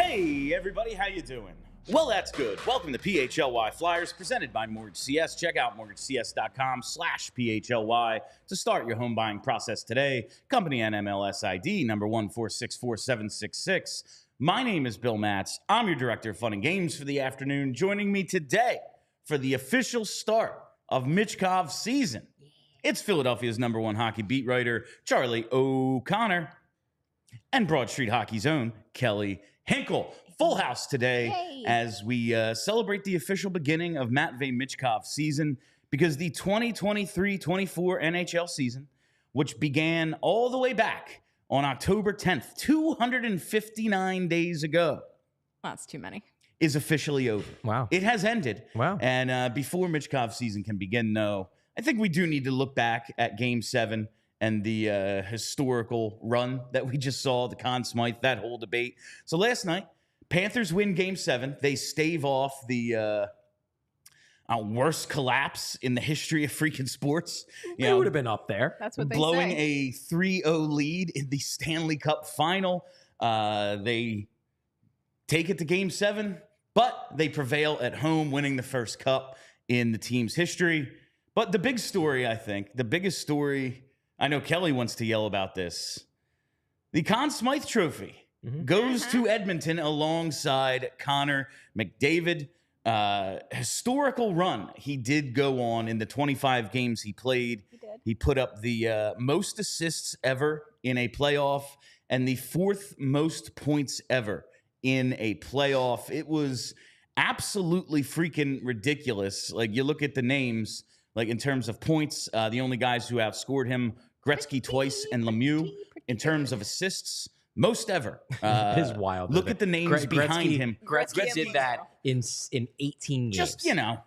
Hey, everybody, how you doing? Well, that's good. Welcome to PHLY Flyers, presented by Mortgage CS. Check out mortgagecs.com/PHLY to start your home buying process today. Company NMLS ID number 1464766. My name is Bill Matz. I'm your Director of Fun and Games for the afternoon. Joining me today for the official start of Michkov's season, it's Philadelphia's #1 hockey beat writer, Charlie O'Connor, and Broad Street Hockey's own Kelly Hinkle. Full house today as we celebrate the official beginning of Matvei Michkov's season, because the 2023-24 NHL season, which began all the way back on October 10th, 259 days ago. That's too many. Is officially over. Wow. It has ended. Wow. And before Michkov's season can begin, though, I think we do need to look back at Game 7 and the historical run that we just saw, the Conn Smythe, that whole debate. So last night, Panthers win Game 7. They stave off the worst collapse in the history of freaking sports. It would have been up there. That's what they blowing say. a 3-0 lead in the Stanley Cup final. They take it to Game 7, but they prevail at home, winning the first cup in the team's history. But the big story, I think, the biggest story, I know Kelly wants to yell about this, the Conn Smythe Trophy goes to Edmonton alongside Connor McDavid. Historical run he did go on in the 25 games he played. He put up the most assists ever in a playoff and the 4th most points ever in a playoff. It was absolutely freaking ridiculous. Like, you look at the names, like in terms of points, the only guys who outscored him, Gretzky twice and Lemieux. In terms of assists, most ever. It is wild. Look at the names behind him. Gretzky did that in 18 games. Just, a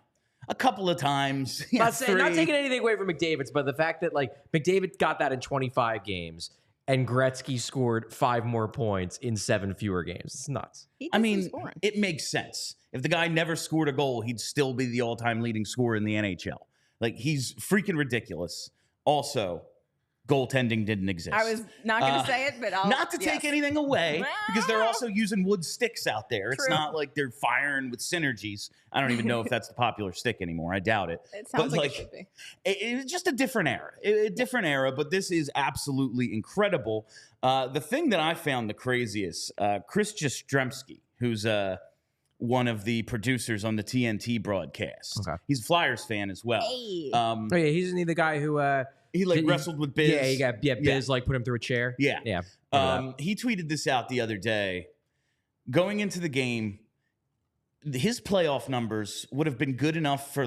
couple of times. Not taking anything away from McDavid's, but the fact that McDavid got that in 25 games and Gretzky scored 5 more points in 7 fewer games. It's nuts. It makes sense. If the guy never scored a goal, he'd still be the all-time leading scorer in the NHL. Like, he's freaking ridiculous. Also, goaltending didn't exist. I was not going to say it, but I'll... Not to take anything away, because they're also using wood sticks out there. It's not like they're firing with synergies. I don't even know if that's the popular stick anymore. I doubt it. It sounds like it should be. It's just a different era. A different era, but this is absolutely incredible. The thing that I found the craziest, Chris Jastrzemski, who's one of the producers on the TNT broadcast. Okay. He's a Flyers fan as well. Hey. Isn't he the guy who... He wrestled with Biz. Biz put him through a chair. Yeah. Yeah. He tweeted this out the other day. Going into the game, his playoff numbers would have been good enough for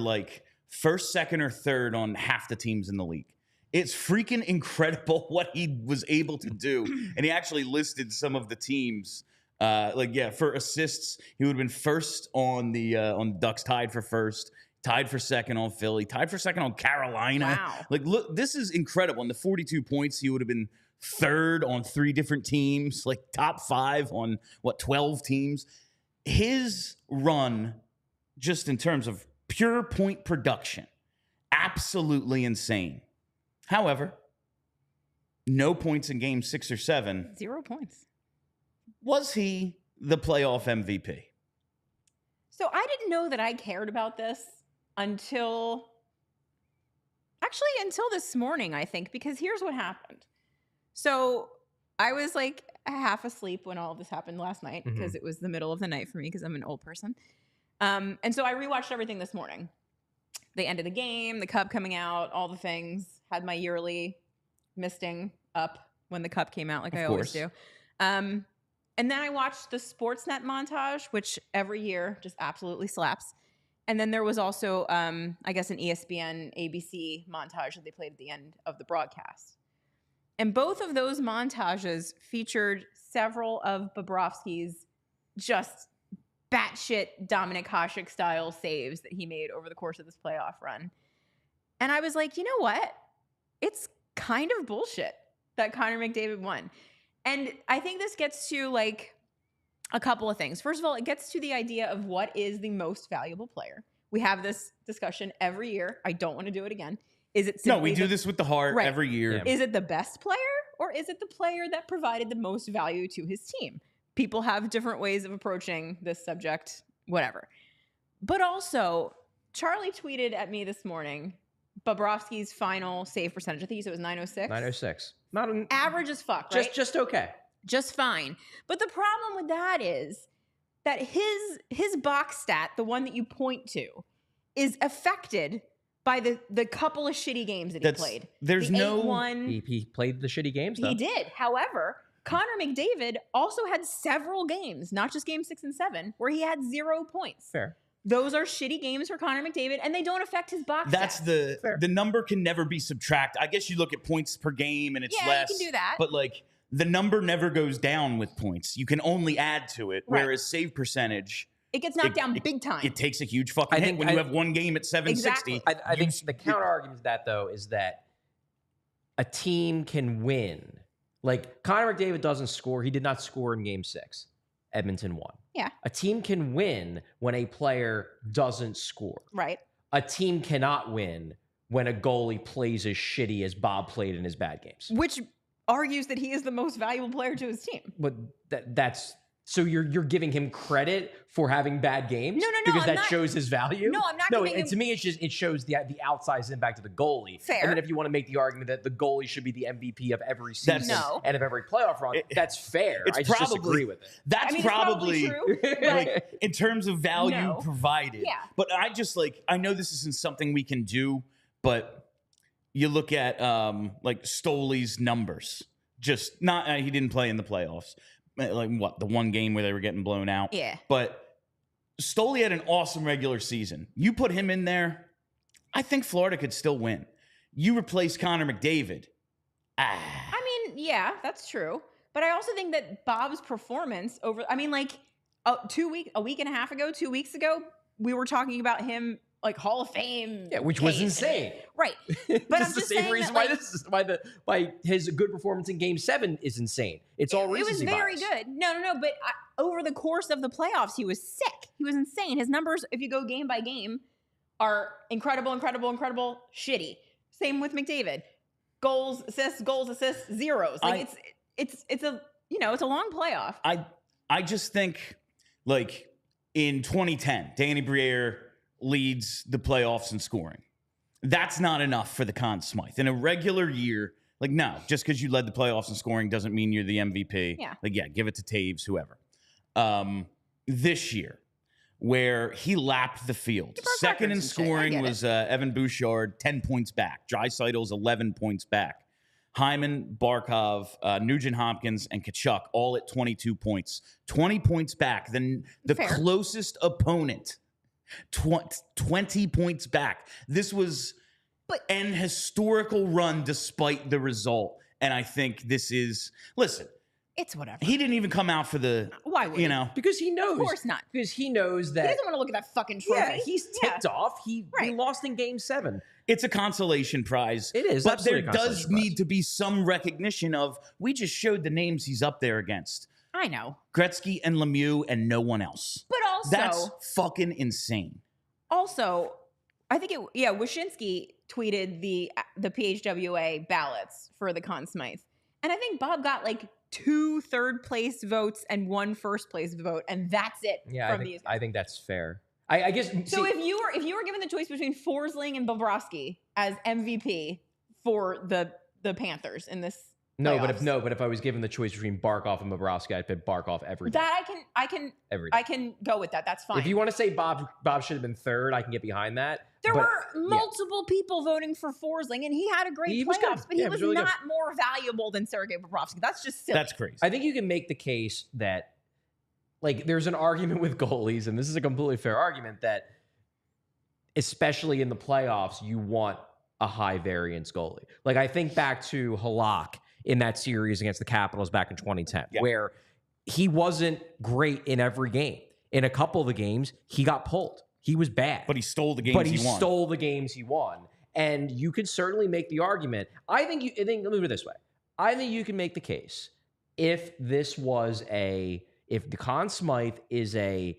first, second, or third on half the teams in the league. It's freaking incredible what he was able to do. And he actually listed some of the teams. For assists, he would have been first on the Ducks, tied for first. Tied for second on Philly. Tied for second on Carolina. Wow. Look, this is incredible. In the 42 points, he would have been third on 3 different teams, top 5 on, 12 teams. His run, just in terms of pure point production, absolutely insane. However, no points in game 6 or 7. 0 points. Was he the playoff MVP? So I didn't know that I cared about this until this morning, I think, because here's what happened. So I was half asleep when all of this happened last night, because it was the middle of the night for me, because I'm an old person. And so I rewatched everything this morning. The end of the game, the cup coming out, all the things. Had my yearly misting up when the cup came out, I always do. And then I watched the Sportsnet montage, which every year just absolutely slaps. And then there was also, an ESPN, ABC montage that they played at the end of the broadcast. And both of those montages featured several of Bobrovsky's just batshit Dominic Hasek style saves that he made over the course of this playoff run. And I was like, you know what? It's kind of bullshit that Connor McDavid won. And I think this gets to a couple of things. First of all, it gets to the idea of what is the most valuable player. We have this discussion every year. I don't want to do it again. Is it simply we do this with the heart every year. Yeah. Is it the best player, or is it the player that provided the most value to his team? people have different ways of approaching this subject, whatever. But also, Charlie tweeted at me this morning, Bobrovsky's final save percentage. I think he said it was 906. 906. Not an average as fuck, right? Just okay. Just fine. But the problem with that is that his box stat, the one that you point to, is affected by the couple of shitty games that he played. There's the no 8-1, He played the shitty games, though. he did. However, Connor McDavid also had several games, not just game 6 and 7, where he had 0 points. Fair. Those are shitty games for Connor McDavid, and they don't affect his box That's stats. the number can never be subtracted. I guess you look at points per game and it's less. You can do that. But like the number never goes down with points. You can only add to it. Right. Whereas save percentage, it gets knocked down big time. it takes a huge fucking hit when you have one game at 760. Exactly. I think the counter argument to that, though, is that a team can win. Like, Connor McDavid doesn't score. He did not score in game 6. Edmonton won. Yeah. A team can win when a player doesn't score. Right. A team cannot win when a goalie plays as shitty as Bob played in his bad games. Which argues that he is the most valuable player to his team. But that's so you're giving him credit for having bad games? No, because I'm that not, shows his value. No, I'm not. No, giving and him, to me, it shows the outsized impact of the goalie. Fair. And then if you want to make the argument that the goalie should be the MVP of every season No. and of every playoff run, that's fair. It's I just probably, disagree with it. That's it's probably true. like in terms of value No. provided. Yeah. But I know this isn't something we can do, but you look at like Stoley's numbers. Just not he didn't play in the playoffs. Like what, the one game where they were getting blown out. Yeah. But Stoley had an awesome regular season. You put him in there, I think Florida could still win. You replace Connor McDavid. I mean, yeah, that's true. But I also think that Bob's performance a week and a half ago, 2 weeks ago, we were talking about him like Hall of Fame. Yeah, which was insane. Right. But I'm the just same saying reason that, why his good performance in Game 7 is insane. It's all recency It was very bias. good. No. But over the course of the playoffs, he was sick. He was insane. His numbers, if you go game by game, are incredible, shitty. Same with McDavid. Goals, assists, zeros. Like it's a long playoff. I just think like in 2010, Danny Briere leads the playoffs in scoring. That's not enough for the Conn Smythe. In a regular year, like, no, just because you led the playoffs in scoring doesn't mean you're the MVP. Yeah. Like, yeah, give it to Taves, whoever. This year, where he lapped the field. Second in scoring was Evan Bouchard, 10 points back. Draisaitl's 11 points back. Hyman, Barkov, Nugent Hopkins, and Tkachuk all at 22 points. 20 points back. Then the closest opponent 20 points back. This was an historical run despite the result. And I think this is, listen, it's whatever. He didn't even come out for the, why would you know? Because he knows. Of course not. Because he knows that. He doesn't want to look at that fucking trophy. Yeah, he's ticked off. He lost in Game 7. It's a consolation prize. It is. But there does need to be some recognition of, we just showed the names he's up there against. I know. Gretzky and Lemieux and no one else. But also, that's fucking insane. Also, I think Wyshynski tweeted the PHWA ballots for the Conn Smythe. And I think Bob got like 2 third-place votes and 1 first-place vote, and that's it. Yeah, I think that's fair. I guess. So if you were given the choice between Forsling and Bobrovsky as MVP for the Panthers in this. But if I was given the choice between Barkov and Bobrovsky, I'd pick Barkov every day. That I can go with that. That's fine. If you want to say Bob should have been third, I can get behind that. There were multiple people voting for Forsling, and he had a great playoffs, but he was really not more valuable than Sergei Bobrovsky. That's just silly. That's crazy. I think you can make the case that, like, there's an argument with goalies, and this is a completely fair argument, that especially in the playoffs, you want a high variance goalie. Like, I think back to Halak in that series against the Capitals back in 2010, where he wasn't great in every game. In a couple of the games, he got pulled. He was bad. But he stole the games he won. And you could certainly make the argument. Let me put it this way. I think you can make the case if the Conn Smythe is a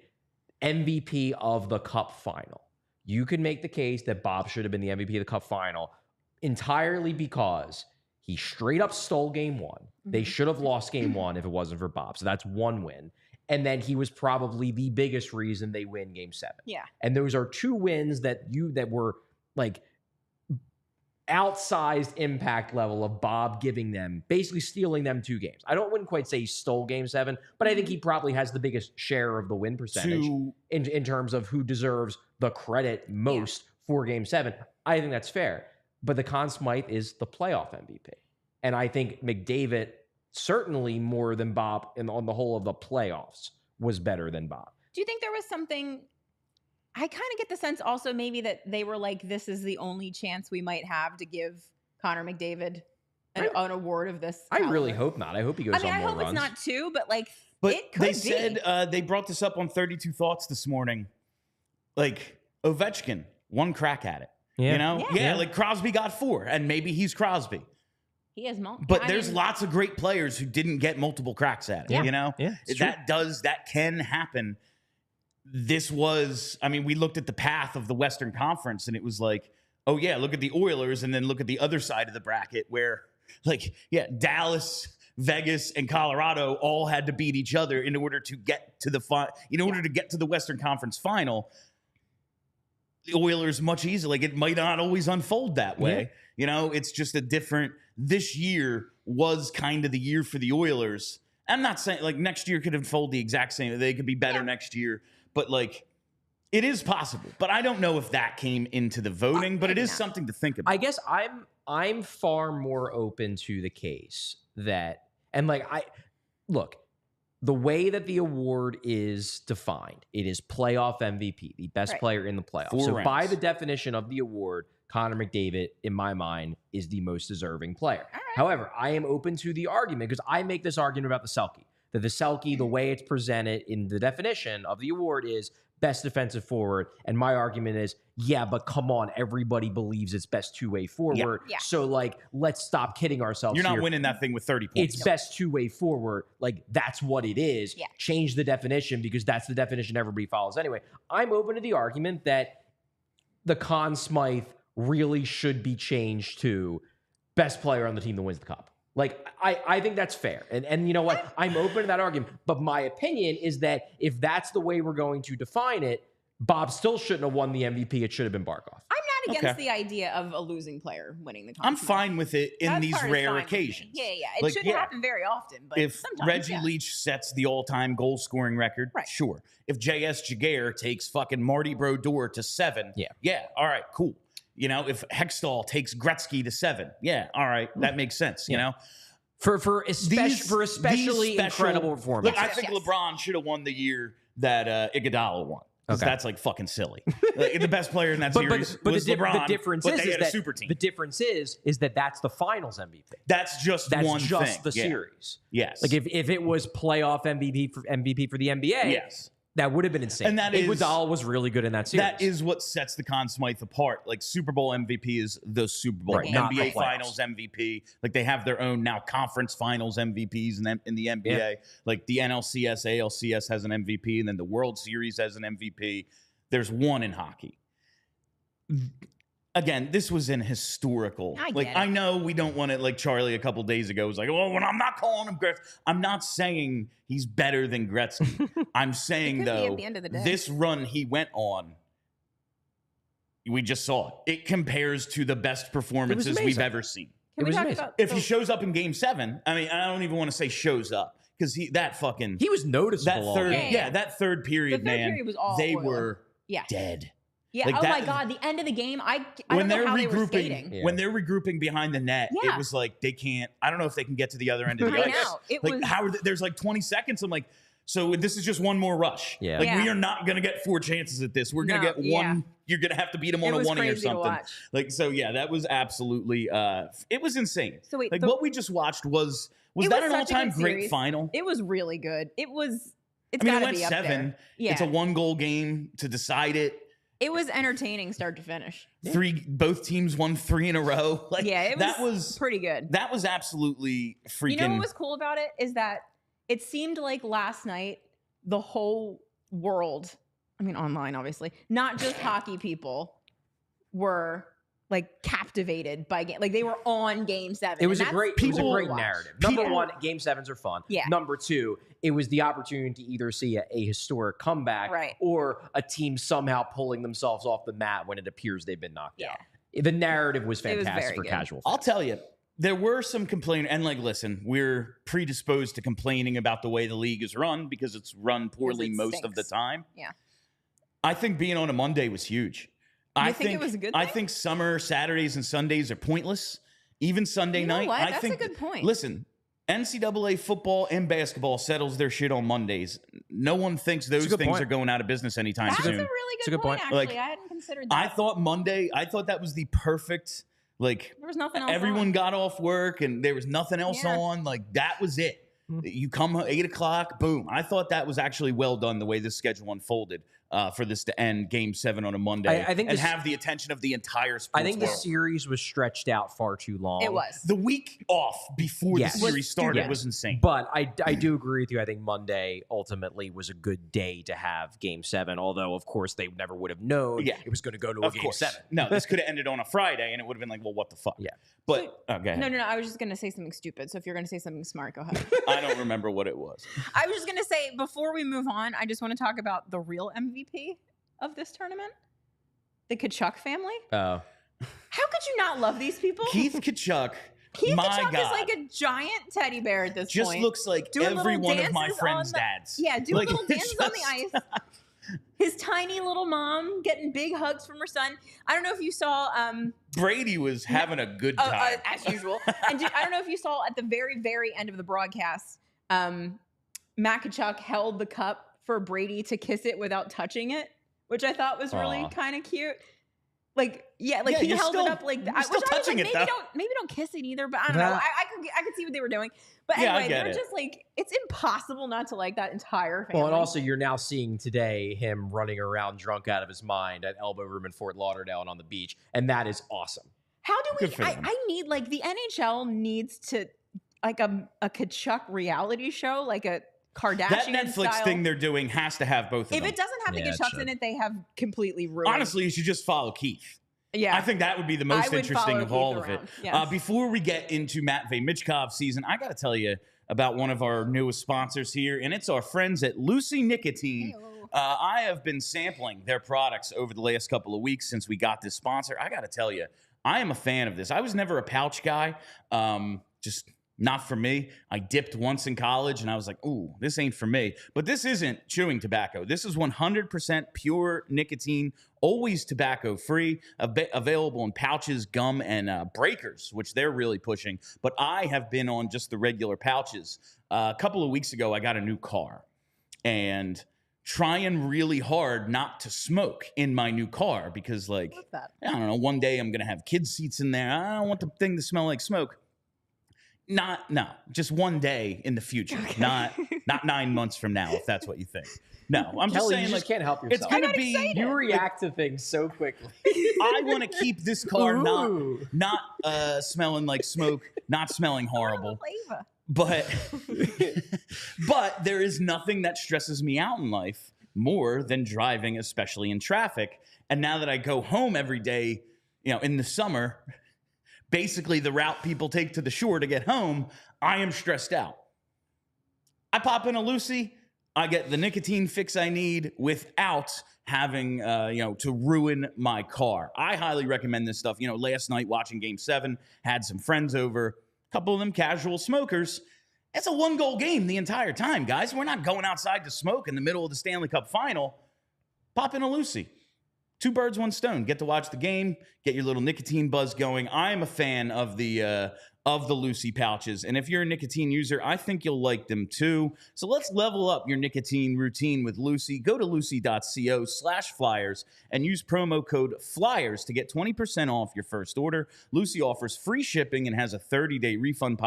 MVP of the Cup final, you could make the case that Bob should have been the MVP of the Cup final entirely because He straight up stole game one. They should have lost game one if it wasn't for Bob. So that's one win. And then he was probably the biggest reason they win game 7. Yeah. And those are 2 wins that were like outsized impact level of Bob giving them, basically stealing them 2 games. I wouldn't quite say he stole game 7, but I think he probably has the biggest share of the win percentage in terms of who deserves the credit most for game 7. I think that's fair. But the Conn Smythe is the playoff MVP. And I think McDavid, certainly more than Bob on the whole of the playoffs, was better than Bob. Do you think there was something... I kind of get the sense also maybe that they were like, this is the only chance we might have to give Connor McDavid an award of this caliber. I really hope not. I hope he goes on more runs. I hope it's not 2, but like, but it could be. They said, they brought this up on 32 Thoughts this morning. Like, Ovechkin, 1 crack at it. Yeah. You know? Yeah, like Crosby got 4, and maybe he's Crosby. He has multiple. But there's lots of great players who didn't get multiple cracks at it, you know? Yeah, that can happen. This was, I mean, we looked at the path of the Western Conference and it was like, oh yeah, look at the Oilers and then look at the other side of the bracket where like, yeah, Dallas, Vegas, and Colorado all had to beat each other in order to get to the Western Conference final. The Oilers much easier. Like it might not always unfold that way. Yeah. You know, it's just this year was kind of the year for the Oilers. I'm not saying like next year could unfold the exact same. They could be better next year. But, like, it is possible. But I don't know if that came into the voting, but it is something to think about. I guess I'm far more open to the case that, and, like, look, the way that the award is defined, it is playoff MVP, the best player in the playoffs. 4 so rounds. by the definition of the award, Connor McDavid, in my mind, is the most deserving player. Right. However, I am open to the argument because I make this argument about the Selke. That the Selke, the way it's presented in the definition of the award is best defensive forward. And my argument is, yeah, but come on, everybody believes it's best 2-way forward. Yeah. So, like, let's stop kidding ourselves. You're not here. winning that thing with 30 points. It's best 2-way forward. Like, that's what it is. Yeah. Change the definition because that's the definition everybody follows anyway. I'm open to the argument that the Conn Smythe really should be changed to best player on the team that wins the cup. Like, I think that's fair. And you know what? I'm open to that argument. But my opinion is that if that's the way we're going to define it, Bob still shouldn't have won the MVP. It should have been Barkov. I'm not against the idea of a losing player winning the contest. I'm fine with it in these rare occasions. Yeah. It shouldn't happen very often. But if sometimes, Reggie Leach sets the all-time goal-scoring record, sure. If J.S. Jaguar takes fucking Marty Brodeur to 7, all right, cool. You know, if Hextall takes Gretzky to 7, all right, that makes sense. You know, for especially incredible performance. Look, I think LeBron should have won the year that Iguodala won. Because that's like fucking silly. Like, the best player in that series was LeBron. The difference but is they had a that super team. The difference is that that's the Finals MVP. That's just one thing. The series. Yes. Like if it was playoff MVP for the NBA. Yes. That would have been insane. And that Iguodala was really good in that series. That is what sets the Conn Smythe apart. Like Super Bowl MVP is the Super Bowl. Right, NBA Finals MVP. Like they have their own now conference Finals MVPs in the NBA. Yeah. Like the NLCS, ALCS has an MVP, and then the World Series has an MVP. There's one in hockey. Again, this was an historical. I know we don't want it. Like Charlie a couple days ago was like, "Oh, when I'm not calling him Gretzky." I'm not saying he's better than Gretzky. I'm saying though, at the end of the day. This run he went on, we just saw it. It compares to the best performances we've ever seen. Can we talk about if he shows up in Game 7, I mean, I don't even want to say shows up because he was noticeable. That third period, period was all they oil. were dead. Yeah. Like my God. The end of the game. I don't know how they were skating. When they're regrouping behind the net, it was like they can't. I don't know if they can get to the other end of the ice. There's like 20 seconds. I'm like, so this is just one more rush. Yeah. Like we are not gonna get 4 chances at this. We're gonna get one. Yeah. You're gonna have to beat them on a 1 or something. Like so. Yeah, that was absolutely. It was insane. So wait, what we just watched was that an all-time great final? It was really good. It went gotta be up 7. there. Yeah. It's a 1-goal game to decide it. It was entertaining start to finish. Both teams won 3 in a row. Like that was pretty good. That was absolutely freaking. You know what was cool about it is that it seemed like last night the whole world, I mean online obviously, not just hockey people, were like captivated by game. Like they were on Game 7. It was a and great narrative. Number one, Game 7s are fun. Yeah. Number two, it was the opportunity to either see a historic comeback or a team somehow pulling themselves off the mat when it appears they've been knocked out. The narrative was fantastic for casual fans. I'll tell you, there were some complaints, and like, listen, we're predisposed to complaining about the way the league is run because it's run poorly most of the time. Yeah. I think being on a Monday was huge. I think it was a good thing? I think summer Saturdays and Sundays are pointless. Even Sunday night. What? I That's think, a good point. Listen, NCAA football and basketball settles their shit on Mondays. No one thinks those things are going out of business anytime soon. That's a really good point, actually. Like, I hadn't considered that. I thought Monday, that was the perfect, like, there was nothing else everyone got off work and there was nothing else on. Like, that was it. You come 8 o'clock, boom. I thought that was actually well done the way this schedule unfolded for this to end Game 7 on a Monday I think and have the attention of the entire sports I think the series was stretched out far too long. It was. The week off before the series started was insane. But I do agree with you. I think Monday ultimately was a good day to have Game 7, although, of course, they never would have known it was going to go to a Game 7. No, this could have ended on a Friday, and it would have been like, well, what the fuck? Yeah. But, go ahead. No, I was just going to say something stupid. So if you're going to say something smart, go ahead. I don't remember what it was. I was just going to say, before we move on, I just want to talk about the real MVP of this tournament, the Tkachuk family. Oh. How could you not love these people? Keith Tkachuk. Keith my Tkachuk God. is like a giant teddy bear at this point. Just looks like every one of my friends' dads. Yeah, doing little dances on the ice. His tiny little mom getting big hugs from her son. I don't know if you saw... Brady was having a good time. As usual. And I don't know if you saw at the very, very end of the broadcast, Matt Tkachuk held the cup for Brady to kiss it without touching it, which I thought was really kind of cute. Like, he held it up like that. Still touching it, though. Maybe don't kiss it either, but I don't know. I could see what they were doing. But anyway, they're just like, it's impossible not to like that entire family. Well, and also you're now seeing today him running around drunk out of his mind at Elbow Room in Fort Lauderdale and on the beach, and that is awesome. How do we? I need, like, the NHL needs to, like, a Tkachuk reality show, like a Kardashian that Netflix style thing they're doing has to have both of them. If it doesn't have the Tkachuk in it, they have completely ruined. Honestly, you should just follow Keith. Yeah, I think that would be the most interesting of all of it. Yes. Before we get into Matvei Michkov season, I got to tell you about one of our newest sponsors here, and it's our friends at Lucy Nicotine. I have been sampling their products over the last couple of weeks since we got this sponsor. I got to tell you, I am a fan of this. I was never a pouch guy. Just not for me. I dipped once in college and I was like, ooh, this ain't for me. But this isn't chewing tobacco. This is 100% pure nicotine, always tobacco free, available in pouches, gum, and breakers, which they're really pushing. But I have been on just the regular pouches. A couple of weeks ago, I got a new car and trying really hard not to smoke in my new car because, like, I don't know, one day I'm going to have kids' seats in there. I don't want the thing to smell like smoke. Just one day in the future, not 9 months from now, if that's what you think. No, I'm just saying, you just can't help yourself. It's going to be you react to things so quickly. I want to keep this car not smelling like smoke, not smelling horrible. But there is nothing that stresses me out in life more than driving, especially in traffic. And now that I go home every day, in the summer, basically the route people take to the shore to get home, I am stressed out. I pop in a Lucy, I get the nicotine fix I need without having, to ruin my car. I highly recommend this stuff. Last night watching Game 7, had some friends over, a couple of them casual smokers. It's a 1-goal game the entire time, guys. We're not going outside to smoke in the middle of the Stanley Cup final. Pop in a Lucy. 2 birds, 1 stone. Get to watch the game, get your little nicotine buzz going. I am a fan of the Lucy pouches, and if you're a nicotine user, I think you'll like them too. So let's level up your nicotine routine with Lucy. Go to lucy.co/flyers and use promo code FLYERS to get 20% off your first order. Lucy offers free shipping and has a 30-day refund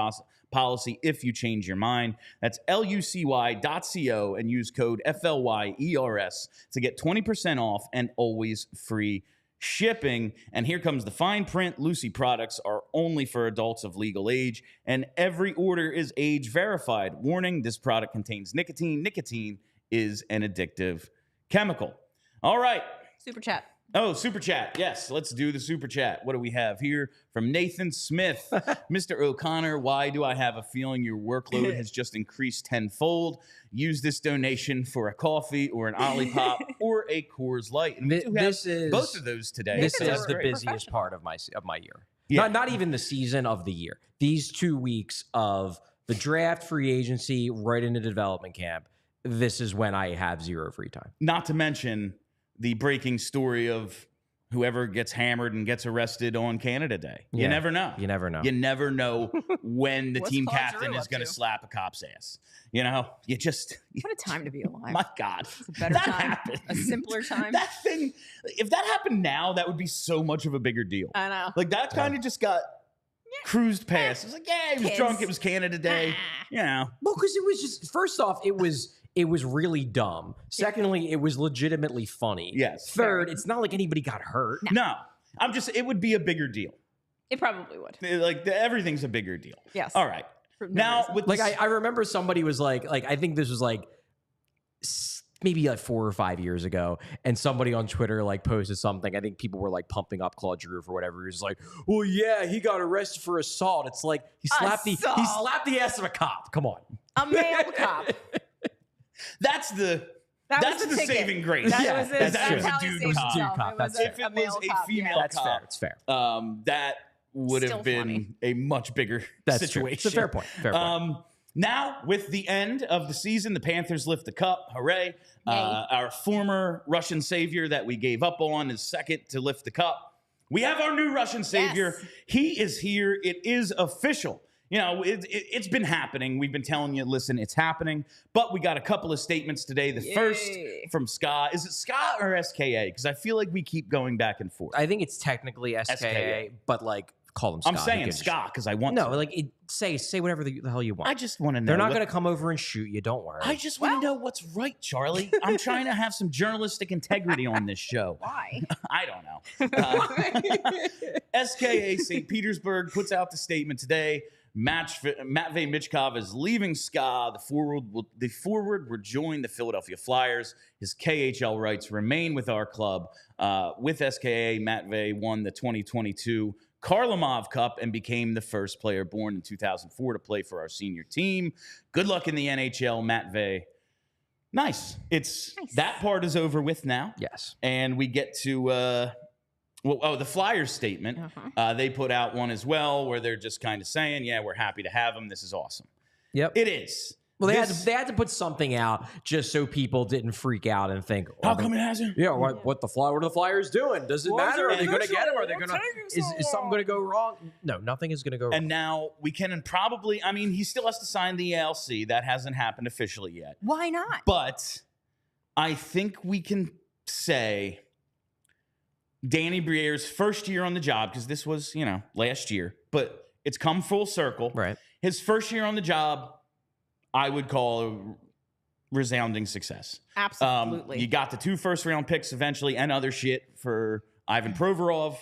policy if you change your mind. That's lucy.co and use code FLYERS to get 20% off and always free shipping. And here comes the fine print. Lucy products are only for adults of legal age, and every order is age verified. Warning, this product contains nicotine. Nicotine is an addictive chemical. All right. Super chat. Oh, super chat. Yes, let's do the super chat. What do we have here from Nathan Smith? Mr. O'Connor, why do I have a feeling your workload has just increased tenfold? Use this donation for a coffee or an Olipop or a Coors Light. And we do have both of those today. This so is that's the great. busiest part of my year. Yeah. Not even the season of the year. These 2 weeks of the draft, free agency, right into development camp. This is when I have zero free time. Not to mention the breaking story of whoever gets hammered and gets arrested on Canada Day. You Yeah. never know. You never know. You never know when the What's team Claude captain Giroux is up going to to? slap a cop's ass. You know, you just, What a time to be alive. my God. It's a better that time. happened. A simpler time. That thing, if that happened now, that would be so much of a bigger deal. I know. Like that kind of just got cruised past. It was like, yeah, he was Kids. drunk. It was Canada Day. You know. Well, because it was just, first off, it was really dumb. Secondly, it was legitimately funny. Yes. Third, it's not like anybody got hurt. No, it would be a bigger deal. It probably would. Like everything's a bigger deal. Yes. All right. For no Now, reason. with Like this- I remember somebody was like I think this was like maybe like 4 or 5 years ago, and somebody on Twitter like posted something. I think people were like pumping up Claude Giroux for whatever. He was like, "Well, yeah, he got arrested for assault." It's like he slapped the ass of a cop. Come on, A male cop. that's the That that's was the the ticket. saving grace. That Yeah, was it. that's That's true. how It he was a saved dude himself. cop. It was That's a, fair. If it male was a cop, female yeah. cop, that's fair. It's fair. That would have Still been funny. a much bigger That's situation. true. It's a fair point. Fair point. Now, with the end of the season, the Panthers lift the cup. Hooray. Our former Russian savior that we gave up on is second to lift the cup. We have our new Russian savior. Yes. He is here. It is official. You know, it's been happening. We've been telling you, listen, it's happening. But we got a couple of statements today. The first Yay. from SKA. Is it SKA or SKA? Because I feel like we keep going back and forth. I think it's technically SKA, SKA. but like call them SKA. I'm saying SKA because I want No, to. like say whatever the hell you want. I just want to know. They're not what- going to come over and shoot you. Don't worry. I just want to know what's right, Charlie. I'm trying to have some journalistic integrity on this show. Why? I don't know. SKA St. Petersburg puts out the statement today. Matvei Michkov is leaving SKA. The forward will join the Philadelphia Flyers. His KHL rights remain with our club. With SKA, Matvei won the 2022 Karlamov Cup and became the first player born in 2004 to play for our senior team. Good luck in the NHL, Matvei. Nice. That part is over with now. yes. And we get to the Flyers statement. They put out one as well where they're just kind of saying, yeah, we're happy to have him. This is awesome. Yep. It is. Well, they This- had to put something out just so people didn't freak out and think, How come it hasn't? Yeah, what are the Flyers doing? Does it Why is matter? it Are they going to get him? official? Are they going to? What's taking so Is something going to go wrong? No, nothing is going to go wrong. And now we can probably, I mean, he still has to sign the ALC. That hasn't happened officially yet. Why not? But I think we can say Danny Briere's first year on the job, because this was, last year, but it's come full circle. Right. His first year on the job, I would call a resounding success. Absolutely. You got the 2 first-round picks eventually and other shit for Ivan Provorov.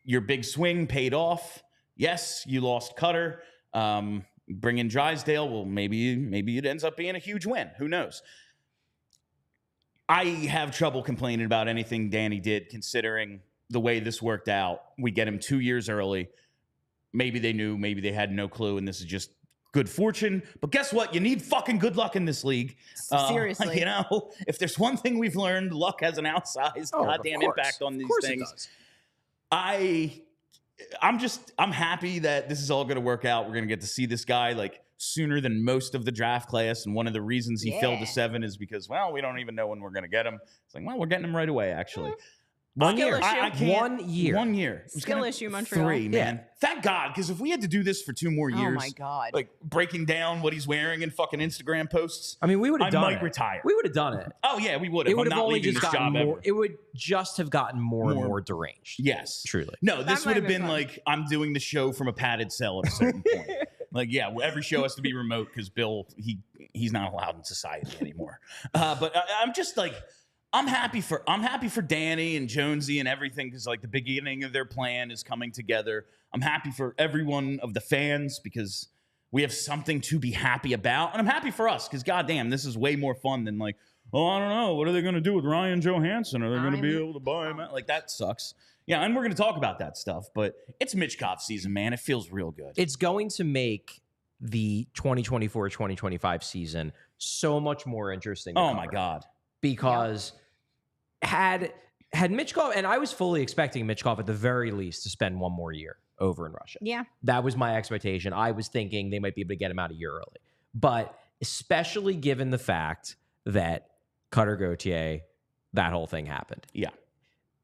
Your big swing paid off. Yes, you lost Cutter. Bring in Drysdale. Well, maybe it ends up being a huge win. Who knows? I have trouble complaining about anything Danny did, considering the way this worked out. We get him 2 years early. Maybe they knew, maybe they had no clue, and this is just good fortune. But guess what? You need fucking good luck in this league. Seriously. If there's one thing we've learned, luck has an outsized goddamn impact on these things. I'm happy that this is all going to work out. We're going to get to see this guy like sooner than most of the draft class. And one of the reasons he fell to 7 is because, we don't even know when we're going to get him. It's like, we're getting him right away, actually. 1 Skill year. issue. I can't. 1 year. 1 year. It was Skill gonna- issue, Montreal. 3, man. Yeah. Thank God, because if we had to do this for 2 more years, Oh my God. like breaking down what he's wearing in fucking Instagram posts, I mean, we would have I done might it. retire. We would have done it. Oh yeah, we would have. It would I'm have not only leaving just this gotten job more. ever. It would just have gotten more and More- more deranged. Yes. Truly. No, this That would have might been have been like I'm doing the show from a padded cell at a certain point. Like, yeah, every show has to be remote because Bill, he's not allowed in society anymore. But I'm just like, I'm happy for Danny and Jonesy and everything because like the beginning of their plan is coming together. I'm happy for everyone of the fans because we have something to be happy about, and I'm happy for us because goddamn, this is way more fun than like, oh, I don't know. What are they going to do with Ryan Johansson? Are they going to be able to buy him out? Like, that sucks. Yeah, and we're going to talk about that stuff, but it's Michkov season, man. It feels real good. It's going to make the 2024-2025 season so much more interesting. Oh, my God. Because had Michkov, and I was fully expecting Michkov at the very least to spend one more year over in Russia. Yeah. That was my expectation. I was thinking they might be able to get him out a year early. But especially given the fact that Cutter Gauthier, that whole thing happened. Yeah.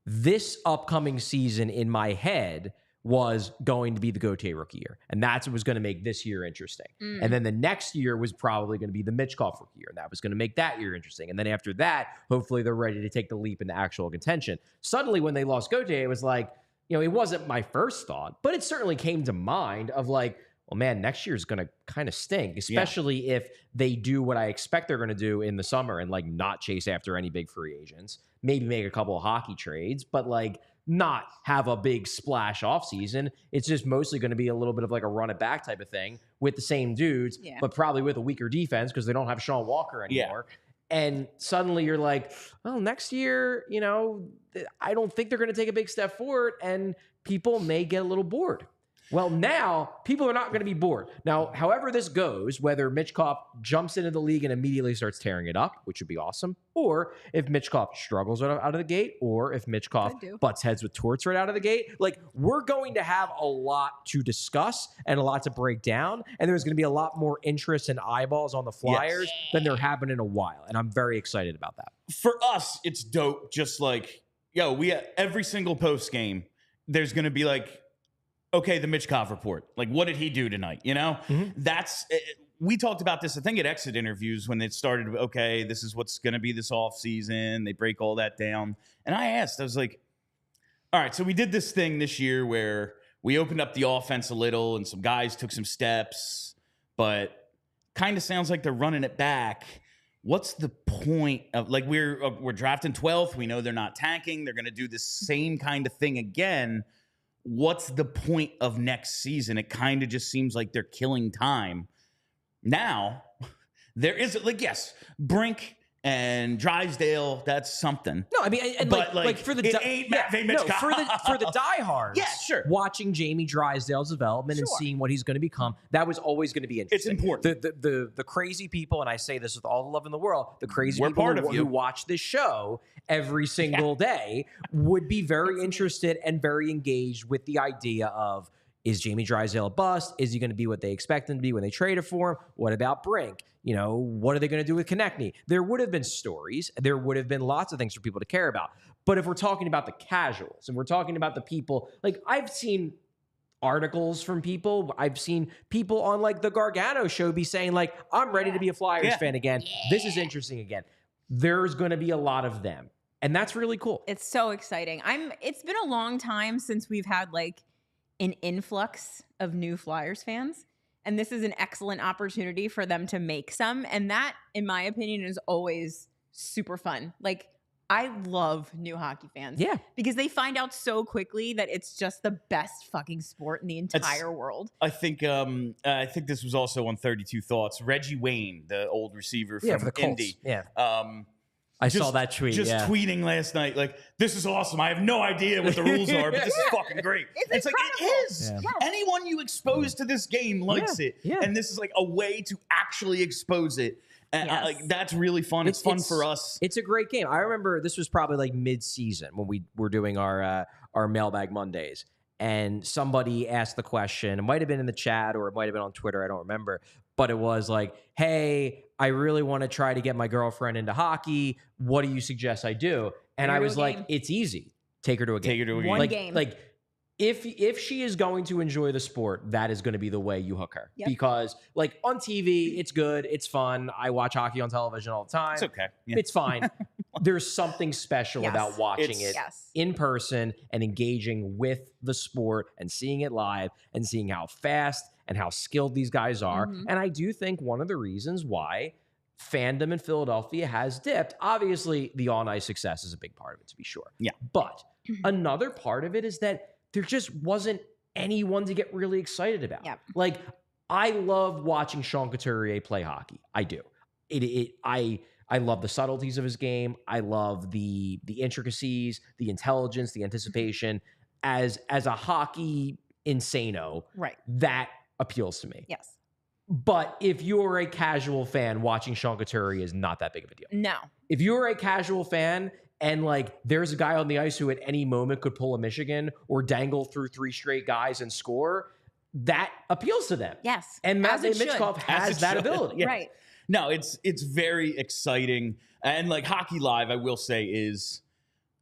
This upcoming season in my head was going to be the Gauthier rookie year. And that's what was going to make this year interesting. And then the next year was probably going to be the Michkov rookie year. And that was going to make that year interesting. And then after that, hopefully they're ready to take the leap into actual contention. Suddenly when they lost Gauthier, it was like, you know, it wasn't my first thought, but it certainly came to mind of like, well, man, next year's going to kind of stink, especially if they do what I expect they're going to do in the summer and like not chase after any big free agents, maybe make a couple of hockey trades, but like not have a big splash offseason. It's just mostly going to be a little bit of like a run it back type of thing with the same dudes, but probably with a weaker defense because they don't have Sean Walker anymore. And suddenly you're like, well, next year, you know, I don't think they're going to take a big step forward and people may get a little bored. Well, now people are not going to be bored. Now, however this goes, whether Michkov jumps into the league and immediately starts tearing it up, which would be awesome, or if Michkov struggles out of the gate, or if Michkov butts heads with Torts right out of the gate, like we're going to have a lot to discuss and a lot to break down. And there's going to be a lot more interest and eyeballs on the Flyers than there have been in a while. And I'm very excited about that. For us, it's dope. Just like, yo, we have every single post game, there's going to be like, okay, the Michkov report. Like, what did he do tonight? You know, that's, we talked about this, I think, at exit interviews when it started. Okay, this is what's going to be this offseason. They break all that down. And I asked, I was like, all right, so we did this thing this year where we opened up the offense a little and some guys took some steps, but kind of sounds like they're running it back. What's the point of, like, we're drafting 12th. We know they're not tanking. They're going to do the same kind of thing again. What's the point of next season? It kind of just seems like they're killing time. Now, there is, like, yes, Brink and Drysdale, that's something. No, I mean, and but like for the it ain't Matvei Michkov. for the diehards, watching Jamie Drysdale's development and seeing what he's going to become, that was always going to be interesting. It's important. The crazy people, and I say this with all the love in the world, the crazy people who watch this show every single day would be very interested and very engaged with the idea of, is Jamie Drysdale a bust? Is he going to be what they expect him to be when they traded for him? What about Brink? You know, what are they going to do with Konecny? There would have been stories. There would have been lots of things for people to care about. But if we're talking about the casuals and we're talking about the people, like I've seen articles from people. I've seen people on like the Gargano show be saying like, I'm ready to be a Flyers fan again. This is interesting again. There's going to be a lot of them. And that's really cool. It's so exciting. It's been a long time since we've had like an influx of new Flyers fans. And this is an excellent opportunity for them to make some. And that, in my opinion, is always super fun. Like, I love new hockey fans. Yeah. Because they find out so quickly that it's just the best fucking sport in the entire world. I think this was also on 32 Thoughts. Reggie Wayne, the old receiver from for the Colts. Indy. Yeah. I saw that tweet. Just tweeting last night, like, this is awesome. I have no idea what the rules are, but this is fucking great. It's like, it is. Yeah. Anyone you expose to this game likes it. Yeah. And this is like a way to actually expose it. And like, that's really fun. It's fun for us. It's a great game. I remember this was probably like mid-season when we were doing our Mailbag Mondays. And somebody asked the question. It might have been in the chat or it might have been on Twitter. I don't remember. But it was like, hey, I really want to try to get my girlfriend into hockey. What do you suggest I do? And I was like, it's easy. Take her to a game. Take her to a game. One game. Like, if she is going to enjoy the sport, that is going to be the way you hook her. Yep. Because, like, on TV, it's good. It's fun. I watch hockey on television all the time. It's okay. Yeah. It's fine. There's something special about watching it in person and engaging with the sport and seeing it live and seeing how fast and how skilled these guys are. Mm-hmm. And I do think one of the reasons why fandom in Philadelphia has dipped, obviously the all-night success is a big part of it, to be sure. Yeah. But another part of it is that there just wasn't anyone to get really excited about. Yep. I I love watching Sean Couturier play hockey. I do. I I love the subtleties of his game. I love the intricacies, the intelligence, the anticipation. As a hockey insano, Right. that appeals to me. Yes. But if you're a casual fan, watching Sean Couturier is not that big of a deal. No. If you're a casual fan and like there's a guy on the ice who at any moment could pull a Michigan or dangle through 3 straight guys and score, that appeals to them. Yes. And As Matvei it should. Michkov As has it that should. ability. Yeah. Right. No, it's very exciting. And like Hockey Live, I will say, is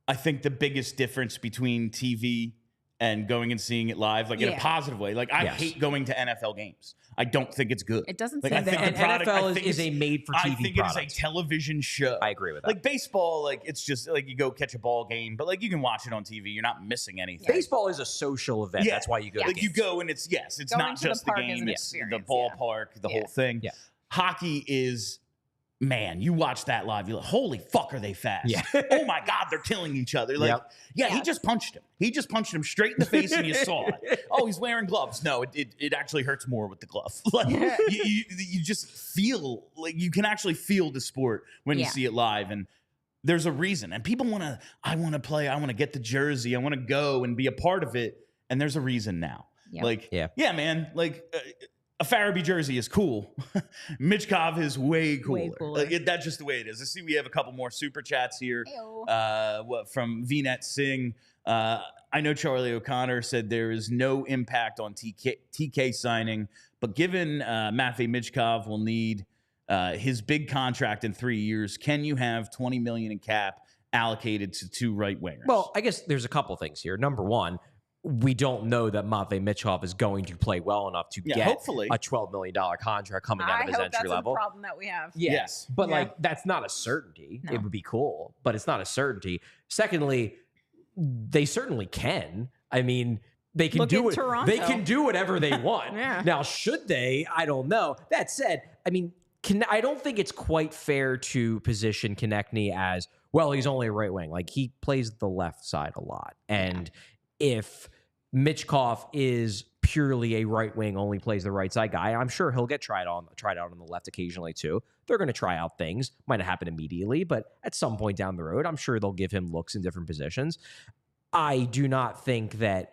I think the biggest difference between TV and going and seeing it live, like in a positive way. Like I hate going to NFL games. I don't think it's good. It doesn't like, seem I think that. the product, NFL is a made-for-TV I think product. it is a television show. I agree with that. Like baseball, like it's just like you go catch a ball game, but like you can watch it on TV. You're not missing anything. Baseball is a social event. Yeah. That's why you go. Like to you games. go and it's Going not to the just the park is game, an it's the experience, ballpark, the whole thing. Yeah. Hockey is, man, you watch that live, you're like, holy fuck, are they fast? Yeah. Oh my God, they're killing each other. Like, he just punched him. He just punched him straight in the face and you saw it. Oh, he's wearing gloves. No, it actually hurts more with the glove. Like you just feel, like you can actually feel the sport when you see it live. And there's a reason. And people I want to play, I want to get the jersey, I want to go and be a part of it. And there's a reason now. Yep. Like, yeah, man, like a Farabee jersey is cool. Michkov is way cooler. Way cooler. That's just the way it is. I see we have a couple more super chats here. From VNet Singh. I know Charlie O'Connor said there is no impact on TK signing, but given Matvei Michkov will need his big contract in 3 years, can you have $20 million in cap allocated to 2 right wingers? Well, I guess there's a couple things here. Number one, we don't know that Matvei Michkov is going to play well enough to get hopefully a $12 million contract coming out of his entry level. That's a problem that we have. Yes. But like that's not a certainty. No. It would be cool, but it's not a certainty. Secondly, they certainly can. I mean, they can Look do at it. Toronto. They can do whatever they want. Yeah. Now, should they? I don't know. That said, I mean, I don't think it's quite fair to position Konecny as, well, he's only a right wing. Like he plays the left side a lot. And if Michkov is purely a right wing, only plays the right side guy, I'm sure he'll get tried out on the left occasionally too. They're going to try out things. Might not happen immediately, but at some point down the road, I'm sure they'll give him looks in different positions. I do not think that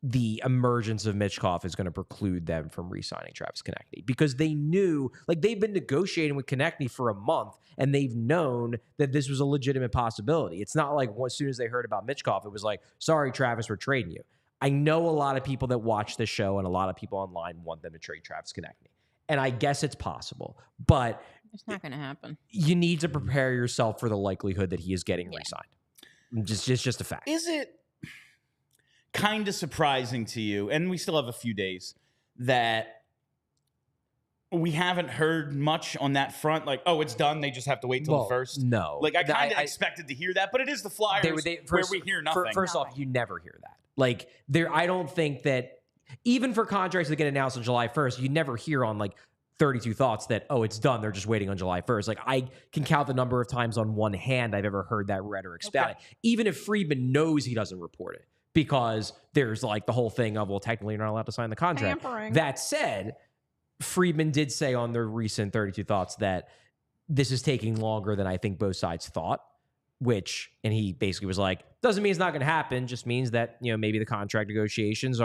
the emergence of Michkov is going to preclude them from re-signing Travis Konecny, because they knew, like they've been negotiating with Konecny for a month and they've known that this was a legitimate possibility. It's not like as soon as they heard about Michkov, it was like, sorry, Travis, we're trading you. I know a lot of people that watch this show and a lot of people online want them to trade Travis Konecny. And I guess it's possible, but It's not going to happen. you need to prepare yourself for the likelihood that he is getting re-signed. Just a fact. Is it kind of surprising to you, and we still have a few days, that we haven't heard much on that front? Like, oh, it's done, they just have to wait till the first? No. Like, I kind of expected to hear that, but it is the Flyers where we hear nothing. First off, you never hear that. Like, I don't think that, even for contracts that get announced on July 1st, you never hear on, like, 32 Thoughts that, oh, it's done, they're just waiting on July 1st. Like, I can count the number of times on one hand I've ever heard that rhetoric spout. Even if Friedman knows he doesn't report it, because there's, like, the whole thing of, well, technically you're not allowed to sign the contract. Tampering. That said, Friedman did say on the recent 32 Thoughts that this is taking longer than I think both sides thought, and he basically was like, doesn't mean it's not going to happen, just means that, maybe the contract negotiations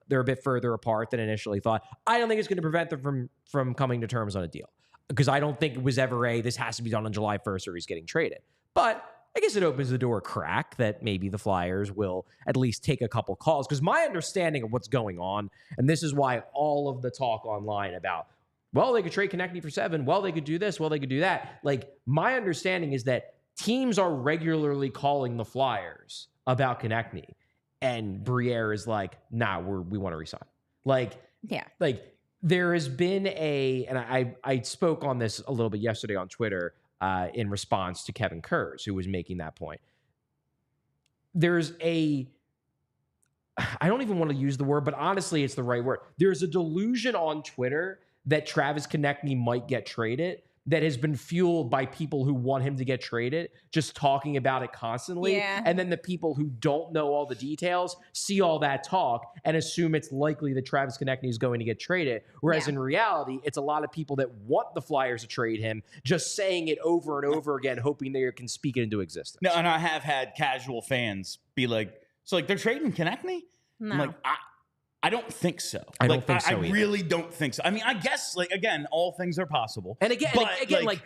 they're a bit further apart than initially thought. I don't think it's going to prevent them from coming to terms on a deal, because I don't think it was ever this has to be done on July 1st or he's getting traded. But I guess it opens the door a crack that maybe the Flyers will at least take a couple calls, because my understanding of what's going on, and this is why all of the talk online about, well, they could trade Konecny for 7, well, they could do this, well, they could do that. Like, my understanding is that teams are regularly calling the Flyers about Konecny, and Briere is like, nah, we want to resign. Like there has been and I spoke on this a little bit yesterday on Twitter in response to Kevin Kurz, who was making that point. There's I don't even want to use the word, but honestly, it's the right word. There's a delusion on Twitter that Travis Konecny might get traded that has been fueled by people who want him to get traded, just talking about it constantly. Yeah. And then the people who don't know all the details see all that talk and assume it's likely that Travis Konecny is going to get traded. Whereas in reality, it's a lot of people that want the Flyers to trade him, just saying it over and over again, hoping they can speak it into existence. No, and I have had casual fans be like, so like they're trading Konecny? No. I'm like, I don't think so. I don't think so I either. really don't think so. I mean, I guess, like, again, all things are possible. And again,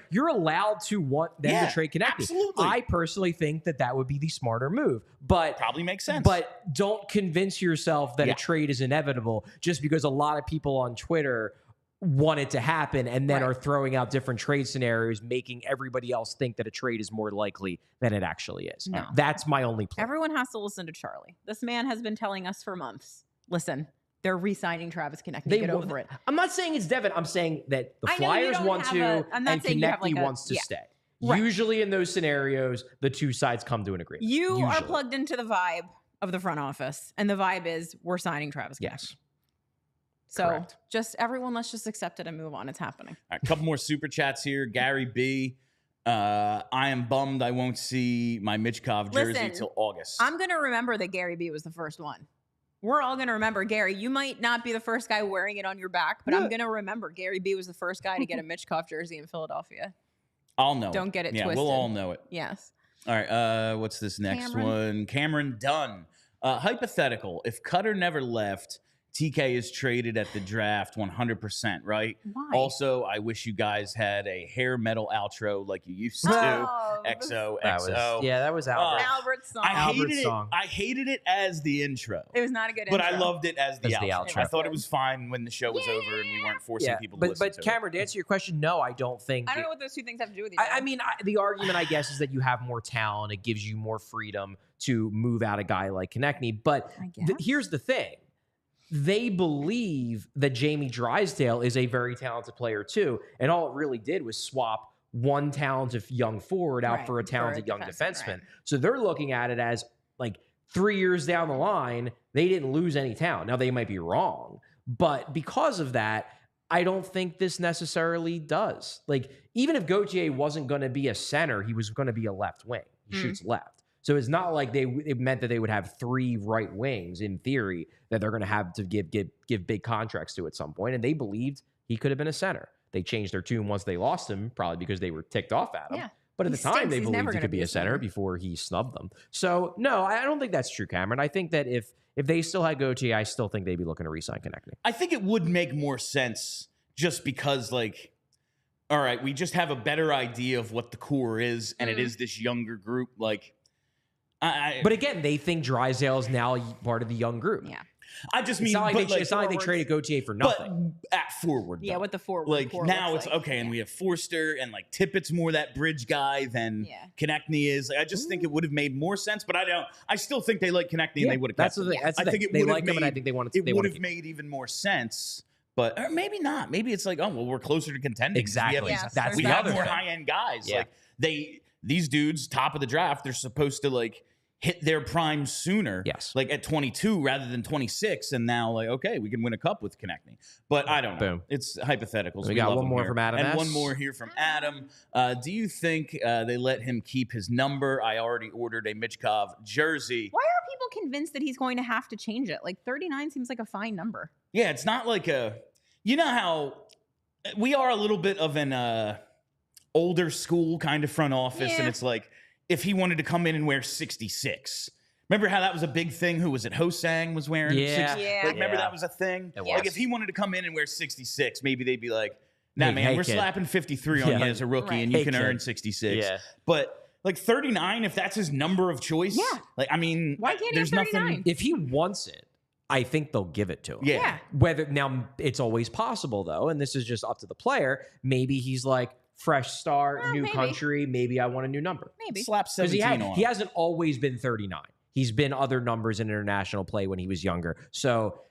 you're allowed to want them to trade Konecny. Absolutely. I personally think that would be the smarter move, but Probably makes sense. But don't convince yourself that a trade is inevitable just because a lot of people on Twitter want it to happen and then are throwing out different trade scenarios, making everybody else think that a trade is more likely than it actually is. No. That's my only point. Everyone has to listen to Charlie. This man has been telling us for months. Listen, they're re-signing Travis Konecny. Get over it. I'm not saying it's Devin. I'm saying that the I know you Flyers don't want have to, a- I'm not and saying you have Konecny like a- wants to yeah. stay. Right. Usually in those scenarios, the two sides come to an agreement. You are Usually. plugged into the vibe of the front office, and the vibe is we're signing Travis Konecny. Yes. So Correct. just everyone, let's just accept it and move on. It's happening. All right, a couple more super chats here. Gary B. I am bummed I won't see my Michkov jersey Listen, till August. I'm going to remember that Gary B was the first one. We're all going to remember Gary. You might not be the first guy wearing it on your back, but I'm going to remember Gary B was the first guy to get a Michkov jersey in Philadelphia. I'll know. Don't get it yeah, twisted. we'll all know it. Yes. All right, what's this next one? Cameron Dunn. Hypothetical. If Cutter never left, TK is traded at the draft 100%, right? Why? Also, I wish you guys had a hair metal outro like you used to. Oh, XOXO. That was Albert. Albert's song. I hated it as the intro. It was not a good But intro. I loved it as the outro. I thought it Good. was fine when the show was over and we weren't forcing people to listen but to Cameron, to answer your question, no, I don't think. I don't know what those two things have to do with each I other. mean, the argument, I guess, is that you have more talent. It gives you more freedom to move out a guy like Konecny. But I guess. here's the thing. They believe that Jamie Drysdale is a very talented player too. And all it really did was swap one talented young forward out Right, for a talented young defenseman, defenseman. right. So they're looking at it as like 3 years down the line, they didn't lose any talent. Now they might be wrong, but because of that, I don't think this necessarily does. Like, even if Gauthier wasn't going to be a center, he was going to be a left wing. He shoots left. So it's not like it meant that they would have 3 right wings in theory that they're going to have to give big contracts to at some point. And they believed he could have been a center. They changed their tune once they lost him, probably because they were ticked off at him. Yeah. But at He the time, stinks. they He's believed never he gonna could be a center before he snubbed them. So no, I don't think that's true, Cameron. I think that if they still had Gauthier, I still think they'd be looking to re-sign Konecny. I think it would make more sense just because, like, all right, we just have a better idea of what the core is, and it is this younger group. Like, But again, they think Drysdale is now part of the young group. Yeah. I just mean, It's not like, it's not like they forwards. traded Gauthier for nothing. but at forward, Yeah, though. what the forward like core now looks it's like. okay, and we have Forster and like Tippett's more that bridge guy than Konecny is. Like, I just think it would have made more sense, but I still think they like Konecny and they would have. That's the thing. That's the I thing. think it They would have like him, made, and I think they want to. It would have made even more sense, but or maybe not. Maybe it's like, oh well, we're closer to contending. Exactly. We have, Yes, That's we the have other more thing. high end guys. Yeah. Like these dudes, top of the draft, they're supposed to like hit their prime sooner. Yes. Like at 22 rather than 26, and now like okay, we can win a cup with Konecny. But I don't know. Boom. It's hypotheticals. We got love one them more here. from Adam and S. one more here from Adam. Do you think they let him keep his number? I already ordered a Michkov jersey. Why are people convinced that he's going to have to change it? Like 39 seems like a fine number. Yeah, it's not like a. You know how we are a little bit of an older school kind of front office, and it's like if he wanted to come in and wear 66. Remember how that was a big thing? Who was it? Hosang was wearing 60. Yeah. Like, remember that was a thing? It Like was. if he wanted to come in and wear 66, maybe they'd be like, nah, man, hey, we're kid. slapping 53 on Yeah. you as a rookie, Right. and you Hey, can kid. earn 66. Yeah. But like 39, if that's his number of choice, Yeah. like I mean, Why can't he there's have 39? nothing. If he wants it, I think they'll give it to him. Yeah. Whether now it's always possible though, and this is just up to the player. Maybe he's like fresh start, Well, new maybe. country. Maybe I want a new number. Maybe. Slap Because 17 on he him. hasn't always been 39. He's been other numbers in international play when he was younger. So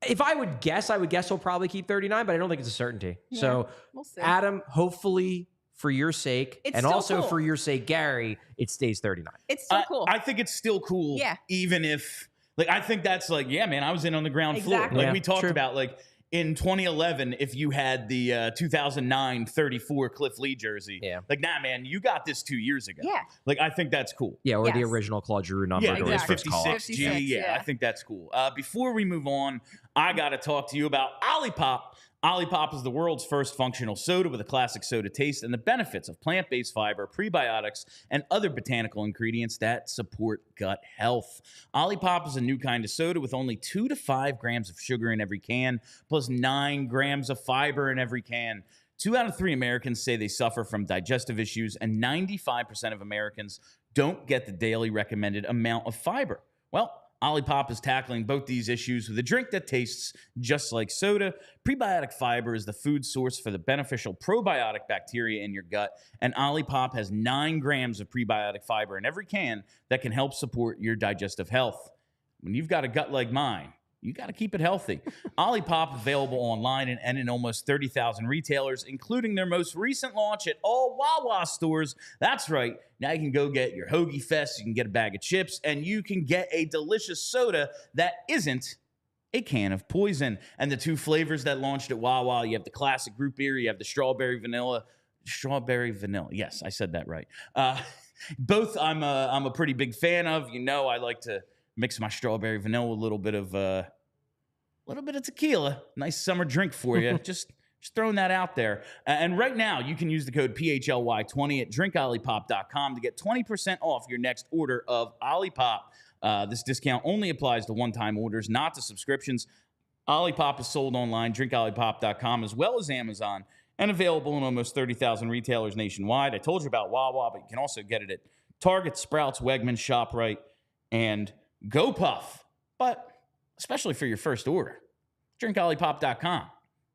if I would guess he'll probably keep 39, but I don't think it's a certainty. Yeah, So we'll see. Adam, hopefully for your sake, It's and still also cool. for your sake, Gary, it stays 39. It's still cool. I think it's still cool. Yeah. Even if, like, I think that's like, yeah, man, I was in on the ground floor. Exactly. Like Yeah, we talked true. about, like, in 2011 if you had the 2009 34 Cliff Lee jersey. Yeah. Like, nah, man, you got this 2 years ago. Yeah. Like, I think that's cool. Yeah, or the Yes. original Claude Giroux number Yeah, during his first call up. 56G. 56, Yeah, yeah. I think that's cool. Before we move on, I got to talk to you about Olipop. Olipop is the world's first functional soda with a classic soda taste and the benefits of plant-based fiber, prebiotics, and other botanical ingredients that support gut health. Olipop is a new kind of soda with only 2 to 5 grams of sugar in every can, plus 9 grams of fiber in every can. 2 out of 3 Americans say they suffer from digestive issues, and 95% of Americans don't get the daily recommended amount of fiber. Well, Olipop is tackling both these issues with a drink that tastes just like soda. Prebiotic fiber is the food source for the beneficial probiotic bacteria in your gut, and Olipop has 9 grams of prebiotic fiber in every can that can help support your digestive health. When you've got a gut like mine, you got to keep it healthy. Olipop available online and in almost 30,000 retailers, including their most recent launch at all Wawa stores. That's right. Now you can go get your Hoagie Fest, you can get a bag of chips, and you can get a delicious soda that isn't a can of poison. And the 2 flavors that launched at Wawa, you have the classic root beer, you have the strawberry vanilla. Yes, I said that right. Both I'm a pretty big fan of. You know, I like to mix my strawberry vanilla with a little bit of tequila. Nice summer drink for you. Just throwing that out there. And right now, you can use the code PHLY20 at drinkolipop.com to get 20% off your next order of Olipop. This discount only applies to one-time orders, not to subscriptions. Olipop is sold online, drinkolipop.com, as well as Amazon, and available in almost 30,000 retailers nationwide. I told you about Wawa, but you can also get it at Target, Sprouts, Wegmans, ShopRite, and GoPuff. But especially for your first order, drinkolipop.com.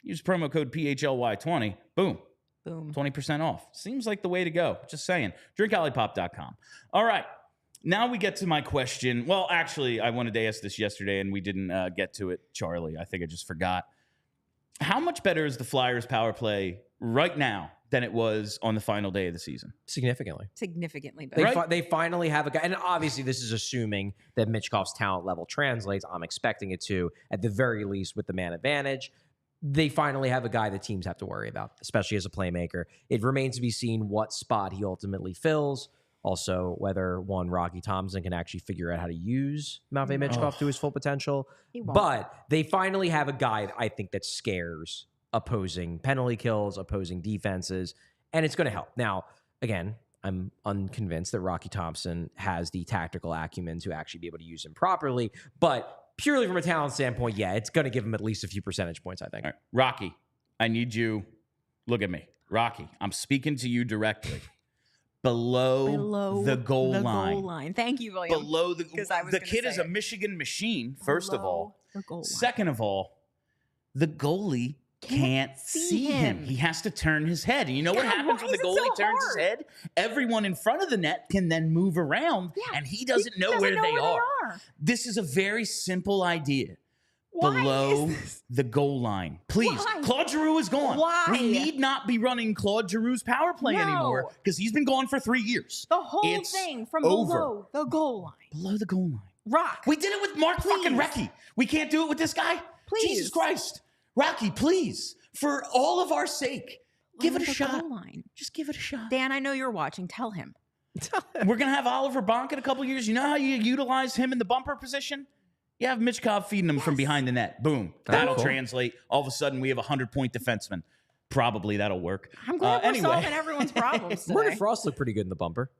Use promo code PHLY20. Boom. 20% off. Seems like the way to go. Just saying. Drinkolipop.com. All right. Now we get to my question. Well, actually, I wanted to ask this yesterday, and we didn't get to it, Charlie. I think I just forgot. How much better is the Flyers power play right now than it was on the final day of the season? Significantly better. They They finally have a guy, and obviously this is assuming that Michkov's talent level translates. I'm expecting it to, at the very least, with the man advantage. They finally have a guy that teams have to worry about, especially as a playmaker. It remains to be seen what spot he ultimately fills. Also, whether Rocky Thompson can actually figure out how to use Matvei Michkov to his full potential. But they finally have a guy, I think, that scares opposing penalty kills, opposing defenses, and it's going to help. Now, again, I'm unconvinced that Rocky Thompson has the tactical acumen to actually be able to use him properly, but purely from a talent standpoint, yeah, it's going to give him at least a few percentage points, I think. All right. Rocky, I need you. Look at me. Rocky, I'm speaking to you directly. Below the goal line. Thank you, William. Below the kid is a Michigan machine, first of all. Second of all, the goalie can't see him. He has to turn his head. And you know what happens when the goalie turns his head? Everyone in front of the net can then move around, and he doesn't know where they are. This is a very simple idea. Below the goal line. Please. Why? Claude Giroux is gone. Why? We need not be running Claude Giroux's power play anymore because he's been gone for 3 years. The whole thing from below the goal line. Below the goal line. Rock. We did it with Mark fucking Recchi. We can't do it with this guy? Please. Jesus Christ. Rocky, please. For all of our sake, give it a shot. Just give it a shot. Dan, I know you're watching. Tell him. We're going to have Oliver Bonk in a couple years. You know how you utilize him in the bumper position? You have Michkov feeding him from behind the net. Boom. That'll translate. All of a sudden, we have a 100-point defenseman. Probably that'll work. I'm glad we're solving everyone's problems today. Morgan Frost looked pretty good in the bumper.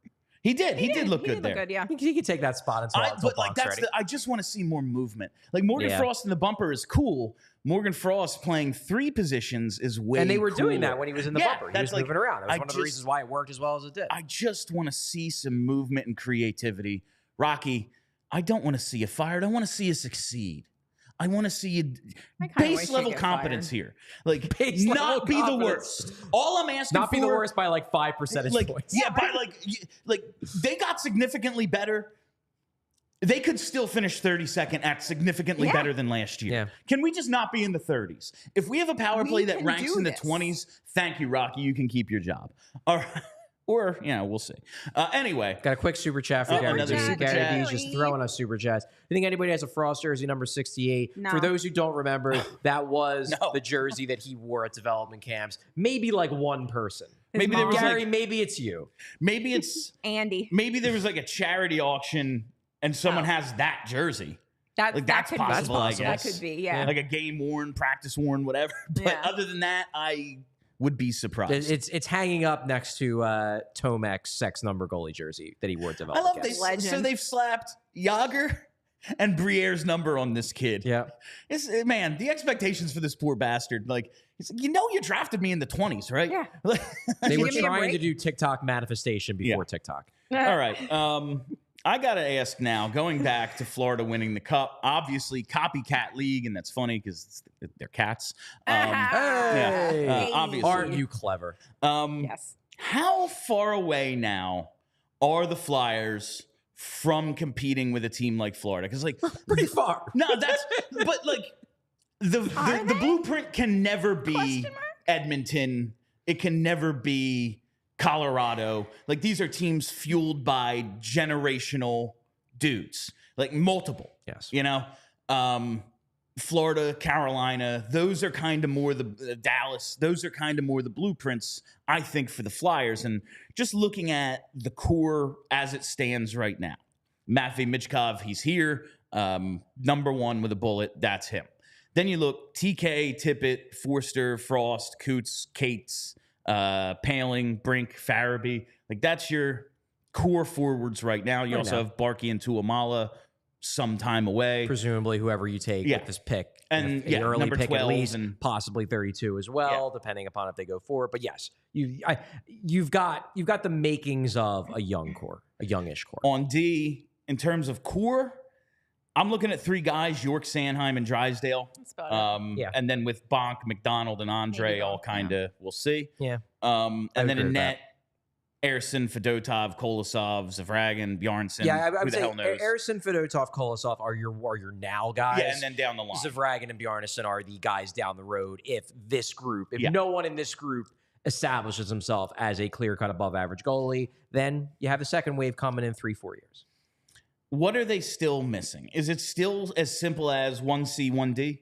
He did. He did look good there. Good, yeah. He could take that spot until Bonk's ready. I just want to see more movement. Like Morgan Frost in the bumper is cool. Morgan Frost playing 3 positions is way And they were cooler. doing that when he was in the bumper. He was moving around. It was one of the reasons why it worked as well as it did. I just want to see some movement and creativity. Rocky, I don't want to see you fired. I want to see you succeed. I want to see you base level competence here. Like, not be the worst. All I'm asking for. Not be the worst by like 5 percentage points. Yeah, by like they got significantly better. They could still finish 32nd at significantly better than last year. Yeah. Can we just not be in the 30s? If we have a power play that ranks in the 20s, thank you, Rocky. You can keep your job. All right. Or, we'll see. Anyway. Got a quick super chat for Gary another D. super Gary chat. D's just throwing us super chats. You think anybody has a Frost jersey number 68? No. For those who don't remember, that was No. the jersey that he wore at development camps. Maybe like one person. Maybe there was Gary, like, maybe it's you. maybe it's Andy. maybe there was like a charity auction and someone has that jersey. That's Possible, That's possible. I guess. That could be, yeah. Like a game worn, practice worn, whatever. But Yeah. other than that, I would be surprised. It's hanging up next to Tomek's sex number goalie jersey that he wore at I development love camps. this. So they've slapped Yager and Briere's number on this kid. Yeah. Man, the expectations for this poor bastard. Like, you drafted me in the 20s, right? Yeah. They were Give me a trying to break. do TikTok manifestation before TikTok. All right. I got to ask now, going back to Florida winning the cup, obviously copycat league, and that's funny because they're cats. Hey. Obviously. Aren't you clever? Yes. How far away now are the Flyers from competing with a team like Florida? Because, like, Pretty far. no, but like the blueprint can never be Edmonton. It can never be Colorado. Like, these are teams fueled by generational dudes, like multiple. Yes. Florida, Carolina, those are kind of more the Dallas. Those are kind of more the blueprints, I think, for the Flyers. And just looking at the core as it stands right now, Matvei Michkov, he's here, number one with a bullet. That's him. Then you look TK, Tippett, Forster, Frost, Coots, Cates, Paling, Brink, Farabee. Like, that's your core forwards right now. You also have Barkey and Tuamala some time away. Presumably, whoever you take with this pick, And, an early number pick 12 at least, and possibly 32 as well, depending upon if they go for it. But yes, you've got the makings of a young core, a youngish core. On D, in terms of core, I'm looking at three guys: York, Sanheim, and Drysdale. That's about it. And then with Bonk, McDonald, and Andre, Maybe all Bonk, kind of we'll see. Yeah. And then agree in with net, Erson, Fedotov, Kolosov, Zavragin, Bjarnson. Yeah, I who would the say hell knows? Erson, Fedotov, Kolosov are your now guys. Yeah, and then down the line. Zavragin and Bjarnason are the guys down the road. If no one in this group establishes himself as a clear-cut above-average goalie, then you have a second wave coming in 3-4 years. What are they still missing? Is it still as simple as 1C, 1D?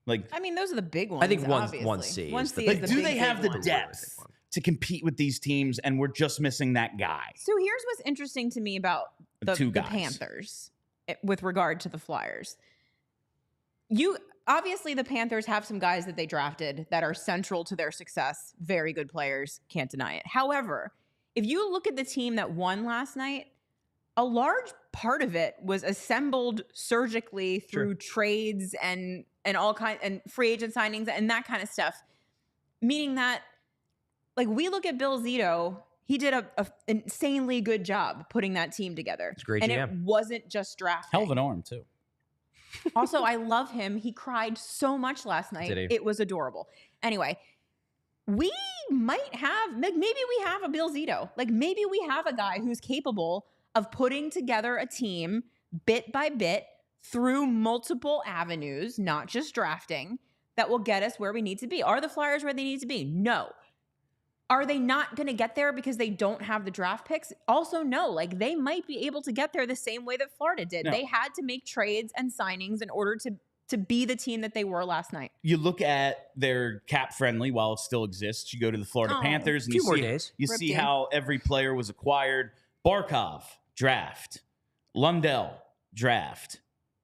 Like, I mean, those are the big ones. I think obviously. 1C. 1C is the is like the do big, they have big the one. depth to compete with these teams, and we're just missing that guy? So here's what's interesting to me about The two the guys. Panthers with regard to the Flyers. Obviously the Panthers have some guys that they drafted that are central to their success. Very good players, can't deny it. However, if you look at the team that won last night, a large part of it was assembled surgically through trades and all kinds and free agent signings and that kind of stuff. Meaning that, like, we look at Bill Zito, he did an insanely good job putting that team together. It's a great and GM. it wasn't just drafting. Hell of an arm, too. Also, I love him. He cried so much last night. Did he? It was adorable. Anyway, we might have, maybe we have a Bill Zito. Like, maybe we have a guy who's capable of putting together a team bit by bit through multiple avenues, not just drafting, that will get us where we need to be. Are the Flyers where they need to be? No. Are they not going to get there because they don't have the draft picks? Also, no. Like, they might be able to get there the same way that Florida did. No. They had to make trades and signings in order to be the team that they were last night. You look at their cap friendly while it still exists. You go to the Florida Panthers and few you more see, days. you Ripped see in. how every player was acquired. Barkov, draft. Lundell, draft.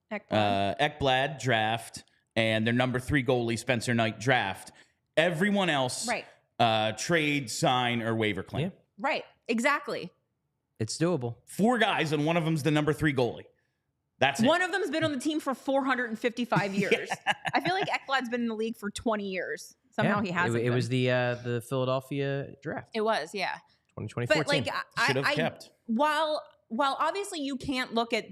Ekblad, draft. And their number 3 goalie, Spencer Knight, draft. Everyone else, trade, sign, or waiver claim. Yeah. Right. Exactly. It's doable. 4 guys, and one of them's the number 3 goalie. That's it. One of them's been on the team for 455 years. I feel like Ekblad's been in the league for 20 years. Somehow he hasn't. It was the Philadelphia draft. It was, yeah. 2014. But like, Should have kept. While obviously you can't look at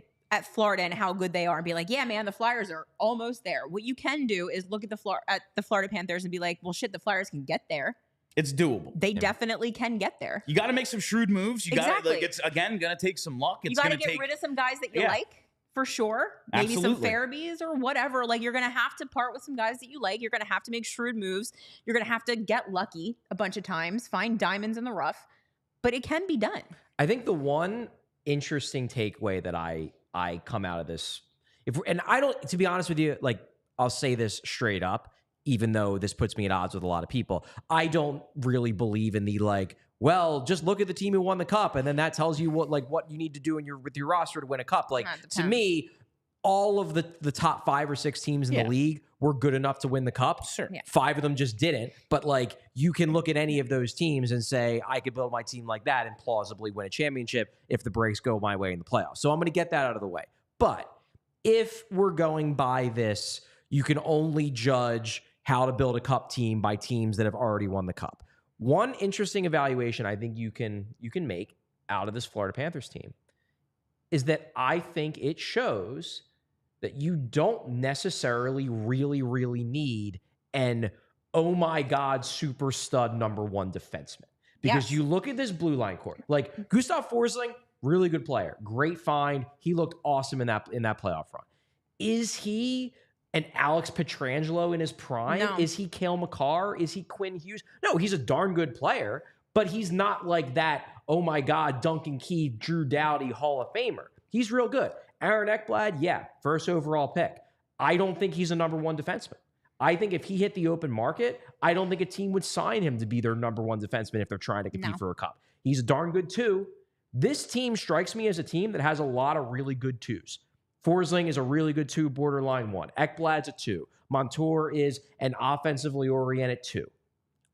Florida and how good they are and be like, yeah, man, the Flyers are almost there. What you can do is look at the Florida Panthers and be like, well, shit, the Flyers can get there. It's doable. They definitely can get there. You got to make some shrewd moves. You got to, Exactly. like, it's again going to take some luck. It's You got to going get take rid of some guys that you Yeah. like, for sure. Maybe Absolutely. some Farabees or whatever. Like, you're going to have to part with some guys that you like. You're going to have to make shrewd moves. You're going to have to get lucky a bunch of times, find diamonds in the rough. but it can be done. I think the one interesting takeaway that I come out of this, and I don't, to be honest with you, like, I'll say this straight up, even though this puts me at odds with a lot of people, I don't really believe in the like, well, just look at the team who won the cup, and then that tells you what you need to do with your roster to win a cup. Like, to me, all of the top 5 or 6 teams in the league were good enough to win the cup. Sure. Yeah. 5 of them just didn't. But like, you can look at any of those teams and say, I could build my team like that and plausibly win a championship if the breaks go my way in the playoffs. So I'm going to get that out of the way. But if we're going by this, you can only judge how to build a cup team by teams that have already won the cup. One interesting evaluation I think you can make out of this Florida Panthers team is that I think it shows that you don't necessarily really need an, oh my God, super stud number 1 defenseman. Because you look at this blue line core, like Gustav Forsling, really good player, great find. He looked awesome in that playoff run. Is he an Alex Pietrangelo in his prime? No. Is he Cale Makar? Is he Quinn Hughes? No, he's a darn good player, but he's not like that, oh my God, Duncan Keith, Drew Doughty, Hall of Famer. He's real good. Aaron Ekblad, first overall pick. I don't think he's a number 1 defenseman. I think if he hit the open market, I don't think a team would sign him to be their number 1 defenseman if they're trying to compete for a cup. He's a darn good 2. This team strikes me as a team that has a lot of really good 2s. Forsling is a really good 2, borderline 1. Ekblad's a 2. Montour is an offensively oriented 2.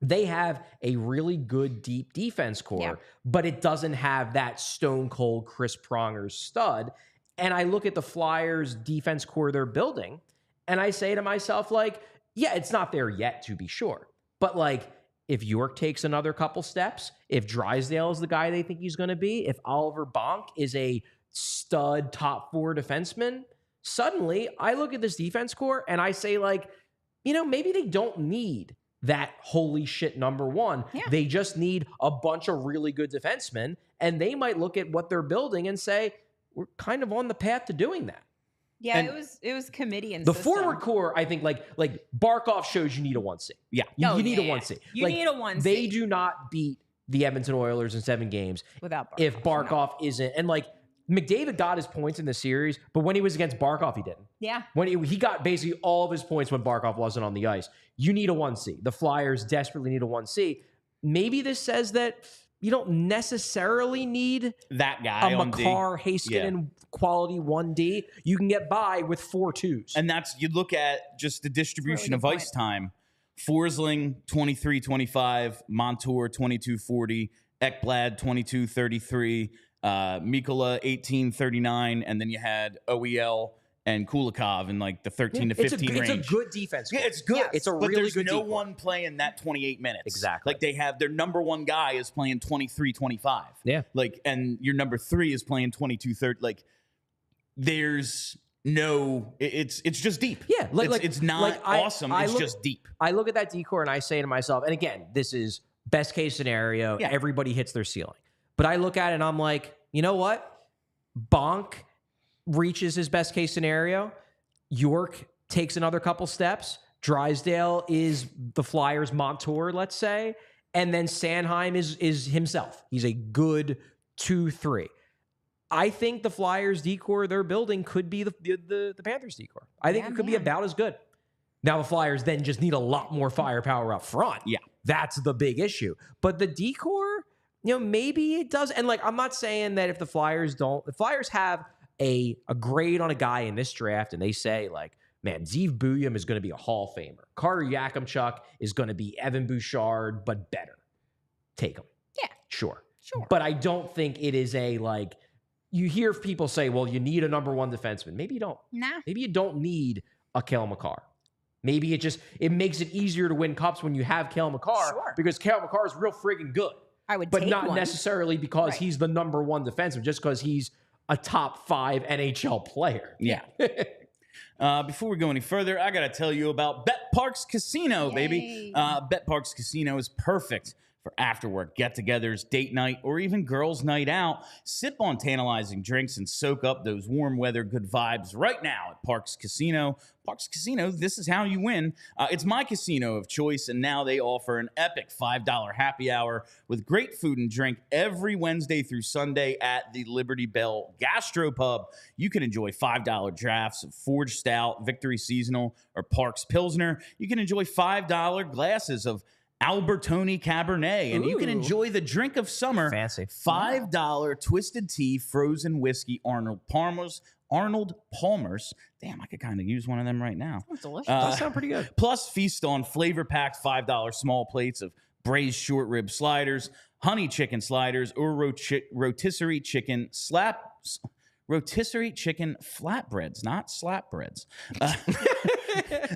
They have a really good deep defense core, but it doesn't have that stone cold Chris Pronger stud. And I look at the Flyers defense core they're building, and I say to myself, like, yeah, it's not there yet, to be sure. But like, if York takes another couple steps, if Drysdale is the guy they think he's going to be, if Oliver Bonk is a stud top 4 defenseman, suddenly I look at this defense core and I say, like, you know, maybe they don't need that holy shit number 1. Yeah. They just need a bunch of really good defensemen, and they might look at what they're building and say, we're kind of on the path to doing that. Yeah, and it was committee and the forward core, I think, like Barkov shows you need a 1C. Yeah, you need a 1C. You need a 1C. They do not beat the Edmonton Oilers in 7 games without Barkov. If Barkov isn't, and like, McDavid got his points in the series, but when he was against Barkov, he didn't. Yeah. When he got basically all of his points when Barkov wasn't on the ice. You need a 1C. The Flyers desperately need a 1C. Maybe this says that you don't necessarily need that guy, a Makar, Heiskanen quality 1D. You can get by with 4 2s. And you look at just the distribution of ice time. Forsling, 23-25, Montour, 22-40, Ekblad, 22-33, Mikkola 18-39, and then you had OEL and Kulikov in like the 13 to 15 range. It's a good defense. Yeah, it's good. It's a really good But there's no one playing that 28 minutes. Exactly. Like, they have their number 1 guy is playing 23-25. Yeah. Like, and your number 3 is playing 22-30. Like, there's no, it's just deep. Yeah. It's not awesome. It's just deep. I look at that decor and I say to myself, and again, this is best case scenario. Yeah. Everybody hits their ceiling. But I look at it and I'm like, you know what? Bonk reaches his best case scenario. York takes another couple steps. Drysdale is the Flyers' Montour, let's say. And then Sanheim is himself. He's a good 2-3. I think the Flyers' decor they're building could be the Panthers' decor. I think it could be about as good. Now the Flyers then just need a lot more firepower up front. Yeah. That's the big issue. But the decor, you know, maybe it does. And like, I'm not saying that if the Flyers have a grade on a guy in this draft and they say, like, man, Zeev Buyam is going to be a Hall of Famer. Carter Yakimchuk is going to be Evan Bouchard, but better. Take him. Yeah. Sure. But I don't think it is a, like, you hear people say, well, you need a number 1 defenseman. Maybe you don't. Nah. Maybe you don't need a Cale Makar. Maybe it makes it easier to win cups when you have Cale Makar because Cale Makar is real friggin' good. But not necessarily because he's the number 1 defenseman, just because he's a top 5 NHL player. Yeah. Before we go any further, I got to tell you about Bet Parks Casino, baby. Bet Parks Casino is perfect for after-work get-togethers, date night, or even girls' night out. Sip on tantalizing drinks and soak up those warm weather good vibes right now at Parks Casino. Parks Casino, this is how you win. It's my casino of choice, and now they offer an epic $5 happy hour with great food and drink every Wednesday through Sunday at the Liberty Bell Gastropub. You can enjoy $5 drafts of Forged Stout, Victory Seasonal, or Parks Pilsner. You can enjoy $5 glasses of Albertoni Cabernet, and you can enjoy the drink of summer. Fancy. $5 Twisted Tea, frozen whiskey, Arnold Palmer's. Damn, I could kind of use one of them right now. That's delicious. That sounds pretty good. Plus, feast on flavor-packed $5 small plates of braised short rib sliders, honey chicken sliders, or rotisserie chicken flatbreads, not slapbreads.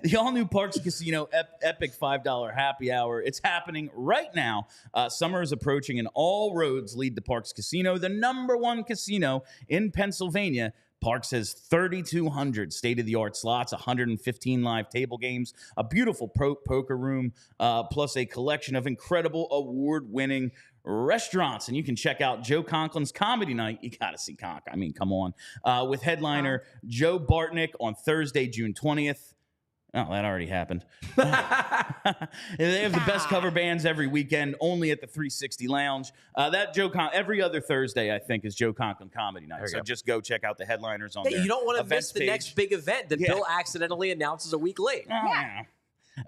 The all-new Parks Casino epic $5 happy hour. It's happening right now. Summer is approaching, and all roads lead to Parks Casino, the +1 casino in Pennsylvania. Parks has 3,200 state-of-the-art slots, 115 live table games, a beautiful poker room, plus a collection of incredible award-winning restaurants. And you can check out Joe Conklin's Comedy Night. You got to see Conk. I mean, come on. With headliner Joe Bartnick on Thursday, June 20th. Oh, that already happened. They have the best cover bands every weekend, only at the 360 Lounge. Every other Thursday, I think, is Joe Conklin Comedy Night. So just go check out the headliners on there. You don't want to miss the next big event that Bill accidentally announces a week late.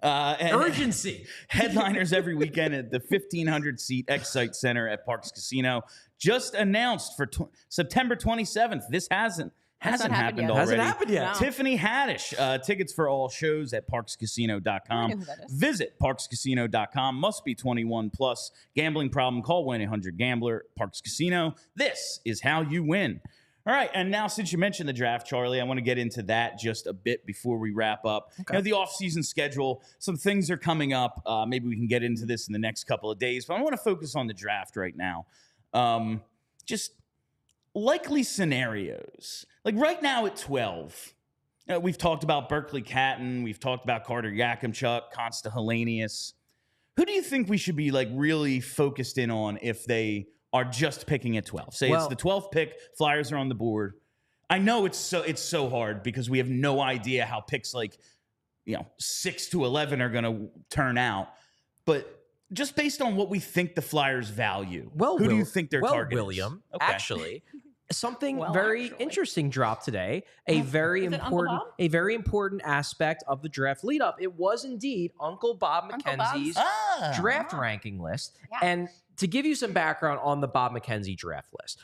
Urgency. Headliners every weekend at the 1,500-seat Excite Center at Parks Casino. Just announced for September 27th. This hasn't happened already. Hasn't happened yet. No. Tiffany Haddish. Tickets for all shows at parkscasino.com. I know who that is. Visit parkscasino.com. Must be 21 plus. Gambling problem? Call 1-800-GAMBLER. Parks Casino. This is how you win. All right, and now since you mentioned the draft, Charlie, I want to get into that just a bit before we wrap up. Okay. The offseason schedule, some things are coming up. Maybe we can get into this in the next couple of days, but I want to focus on the draft right now. Just likely scenarios. Like right now at 12, we've talked about Berkeley Catton. We've talked about Carter Yakimchuk, Consta Helenius. Who do you think we should be like really focused in on if they are just picking at 12? Say it's the 12th pick, Flyers are on the board. I know it's so hard because we have no idea how picks 6 to 11 are going to turn out. But just based on what we think the Flyers value, who do you think their target William, is? Okay. Actually, something Very interesting drop today. A very important aspect of the draft lead up. It was indeed Uncle Bob McKenzie's draft ranking list. Yeah. And to give you some background on the Bob McKenzie draft list,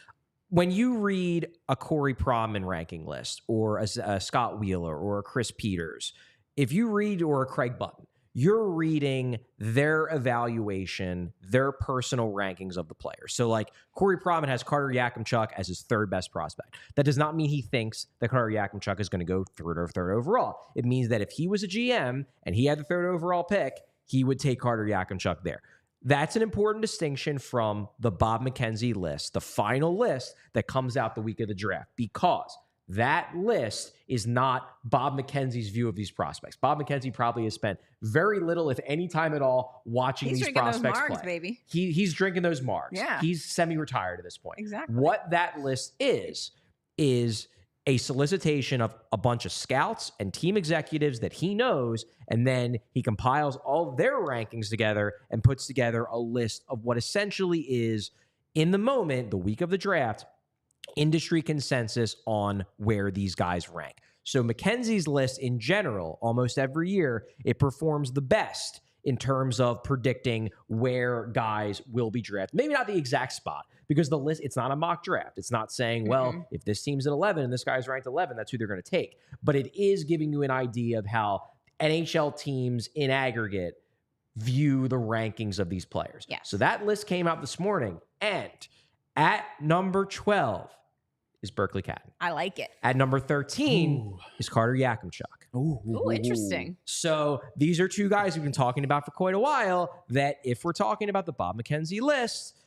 when you read a Corey Pronman ranking list or a Scott Wheeler or a Chris Peters, if you read or a Craig Button, you're reading their evaluation, their personal rankings of the players. So like Corey Pronman has Carter Yakimchuk as his third best prospect. That does not mean he thinks that Carter Yakimchuk is going to go third overall. It means that if he was a GM and he had the third overall pick, he would take Carter Yakimchuk there. That's an important distinction from the Bob McKenzie list, the final list that comes out the week of the draft, because that list is not Bob McKenzie's view of these prospects. Bob McKenzie probably has spent very little, if any time at all, watching these prospects those margs, play. Baby. He's drinking those margs. Yeah. He's semi-retired at this point. Exactly. What that list is a solicitation of a bunch of scouts and team executives that he knows, and then he compiles all their rankings together and puts together a list of what essentially is, in the moment, the week of the draft, industry consensus on where these guys rank. So McKenzie's list in general, almost every year, it performs the best in terms of predicting where guys will be drafted. Maybe not the exact spot, because the list, it's not a mock draft. It's not saying, well, if this team's at 11 and this guy's ranked 11, that's who they're going to take. But it is giving you an idea of how NHL teams in aggregate view the rankings of these players. Yes. So that list came out this morning, and at number 12 is Berkeley Catton. I like it. At number 13 is Carter Yakimchuk. Ooh, interesting. So these are two guys we've been talking about for quite a while, that if we're talking about the Bob McKenzie list,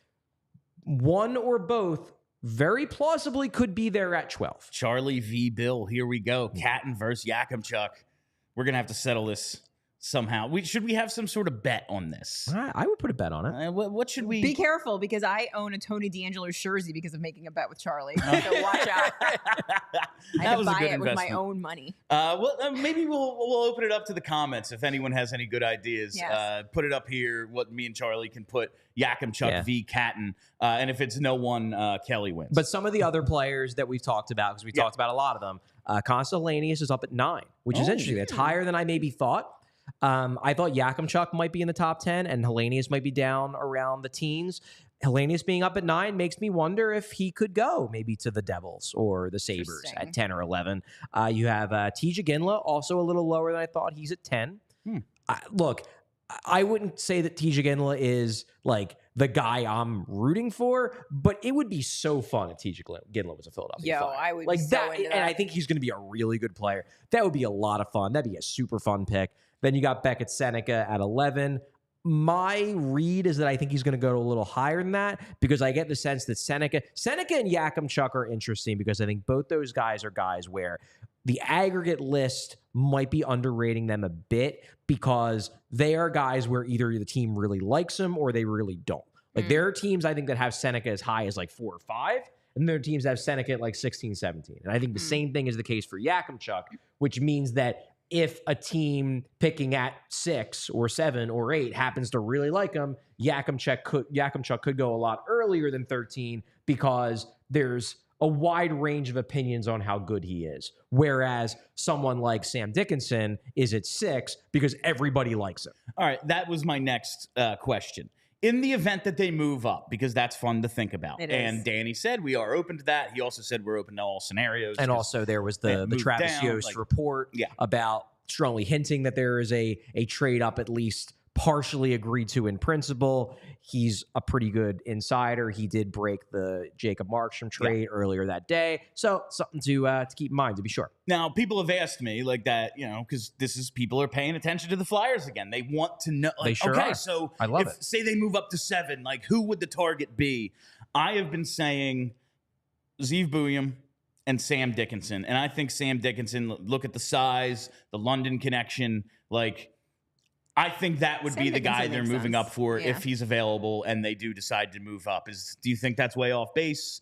one or both very plausibly could be there at 12. Charlie v. Bill. Here we go. Catton versus Yakimchuk. We're going to have to settle this somehow. Should we have some sort of bet on this? I would put a bet on it. What should we Be careful, because I own a Tony D'Angelo jersey because of making a bet with Charlie. So watch out. I had to buy it with my own money. Maybe we'll open it up to the comments if anyone has any good ideas. Yes. Put it up here. What me and Charlie can put Yakimchuk v. Catton, and if it's no one, Kelly wins. But some of the other players that we've talked about, because we talked about a lot of them, Conn Smythe is up at 9, which is interesting. That's higher than I maybe thought. I thought Yakimchuk might be in the top 10 and Hellenius might be down around the teens. Hellenius being up at 9 makes me wonder if he could go maybe to the Devils or the Sabres at 10 or 11. You have TJ Ginla, also a little lower than I thought. He's at 10. Look, I wouldn't say that TJ Ginla is like the guy I'm rooting for, but it would be so fun if TJ Ginla was a Philadelphia Flyer. I would like be so that, into that. and I think he's going to be a really good player. That would be a lot of fun. That'd be a super fun pick. Then you got Beckett Seneca at 11. My read is that I think he's going to go a little higher than that because I get the sense that Seneca and Yakimchuk are interesting because I think both those guys are guys where the aggregate list might be underrating them a bit because they are guys where either the team really likes them or they really don't. Like there are teams I think that have Seneca as high as like 4 or 5, and there are teams that have Seneca at like 16, 17. And I think the same thing is the case for Yakimchuk, which means that if a team picking at 6 or 7 or 8 happens to really like him, Yakimchuk could go a lot earlier than 13 because there's a wide range of opinions on how good he is. Whereas someone like Sam Dickinson is at 6 because everybody likes him. All right, that was my next question. In the event that they move up, because that's fun to think about. And Danny said we are open to that. He also said we're open to all scenarios. And also there was the Travis Yost report about strongly hinting that there is a trade up at least partially agreed to in principle. He's a pretty good insider. He did break the Jacob Markstrom trade earlier that day. So something to keep in mind, to be sure. Now, people have asked me like that, because people are paying attention to the Flyers again. They want to know. Like, they sure are. So I love it. Say they move up to 7, like who would the target be? I have been saying Zeev Buium and Sam Dickinson. And I think Sam Dickinson, look at the size, the London connection, I think that would be the guy they're moving up for if he's available and they do decide to move up. Do you think that's way off base?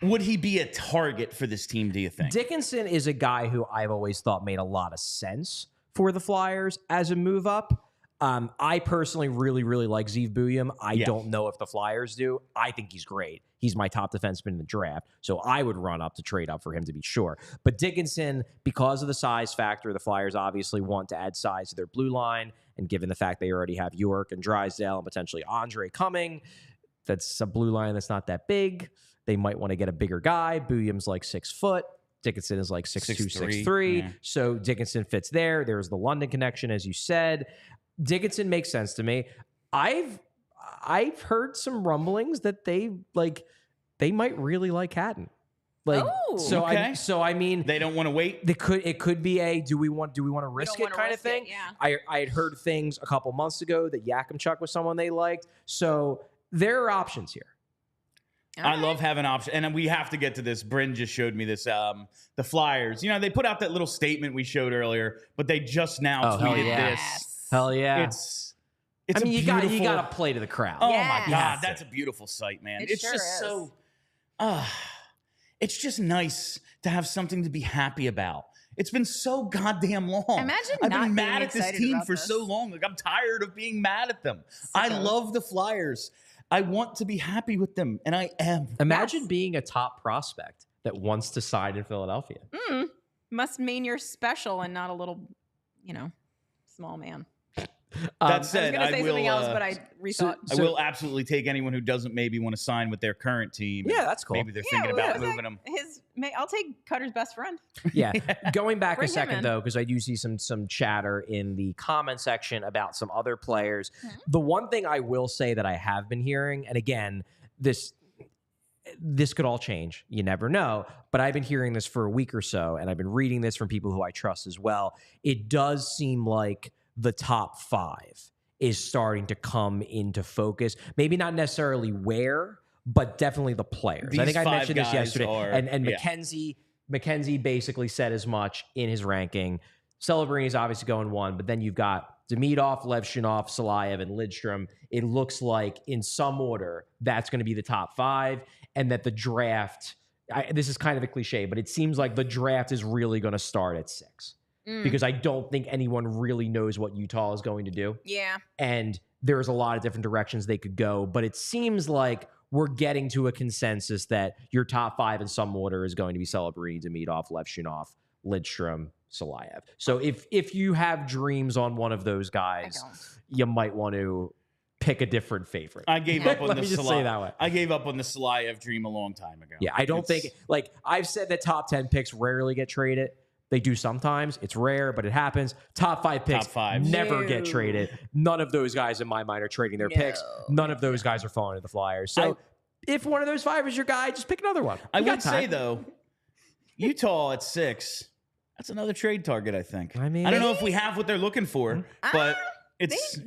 Would he be a target for this team, do you think? Dickinson is a guy who I've always thought made a lot of sense for the Flyers as a move up. I personally really, really like Zeev Buium. I don't know if the Flyers do. I think he's great. He's my top defenseman in the draft, so I would run up to trade up for him to be sure. But Dickinson, because of the size factor, the Flyers obviously want to add size to their blue line, and given the fact they already have York and Drysdale and potentially Andre coming, that's a blue line that's not that big. They might want to get a bigger guy. Buium's like 6 foot. Dickinson is like 6'2", 6'3". So Dickinson fits there. There's the London connection, as you said. Dickinson makes sense to me. I've heard some rumblings that they might really like Hatton. I mean, they don't want to wait. It could be a do we want to risk it kind of thing. I had heard things a couple months ago that Yakimchuk was someone they liked. So there are options here. I love having options, and we have to get to this. Bryn just showed me this. The Flyers, they put out that little statement we showed earlier, but they just now tweeted this. Hell yeah! It's you got to play to the crowd. Oh my God, that's a beautiful sight, man. It's sure just is. so. It's just nice to have something to be happy about. It's been so goddamn long. Imagine I've not been mad being at this excited team about for this. so long. I'm tired of being mad at them. I love the Flyers. I want to be happy with them, and I am. Imagine being a top prospect that wants to sign in Philadelphia. Must mean you're special and not a little, small man. That said, I was going to say something else, but I rethought. I will absolutely take anyone who doesn't maybe want to sign with their current team. Yeah, that's cool. Maybe they're thinking about moving them. I'll take Cutter's best friend. Yeah. Going back Bring a him second, in. though, because I do see some chatter in the comment section about some other players. The one thing I will say that I have been hearing, and again, this could all change. You never know. But I've been hearing this for a week or so, and I've been reading this from people who I trust as well. It does seem like the top 5 is starting to come into focus. Maybe not necessarily where, but definitely the players. I think I mentioned this yesterday. And McKenzie basically said as much in his ranking. Celebrini is obviously going 1, but then you've got Demidov, Levshunov, Salayev, and Lidstrom. It looks like in some order that's going to be the top 5, and that the draft, this is kind of a cliche, but it seems like the draft is really going to start at 6 because I don't think anyone really knows what Utah is going to do. Yeah. And there's a lot of different directions they could go, but it seems like we're getting to a consensus that your top 5 in some order is going to be Celebrini, Demidov, Levshunov, Lidstrom, Salayev. So if you have dreams on one of those guys, you might want to pick a different favorite. I gave up on Let the me just say that way. I gave up on the Salayev dream a long time ago. Yeah, I don't think, like, I've said that top 10 picks rarely get traded. They do sometimes. It's rare, but it happens. Top 5 picks never get traded. None of those guys in my mind are trading their picks. None of those guys are falling to the Flyers. So if one of those 5 is your guy, just pick another one. I would say, though, Utah at 6, that's another trade target, I think. I mean, I don't know if we have what they're looking for, but it's...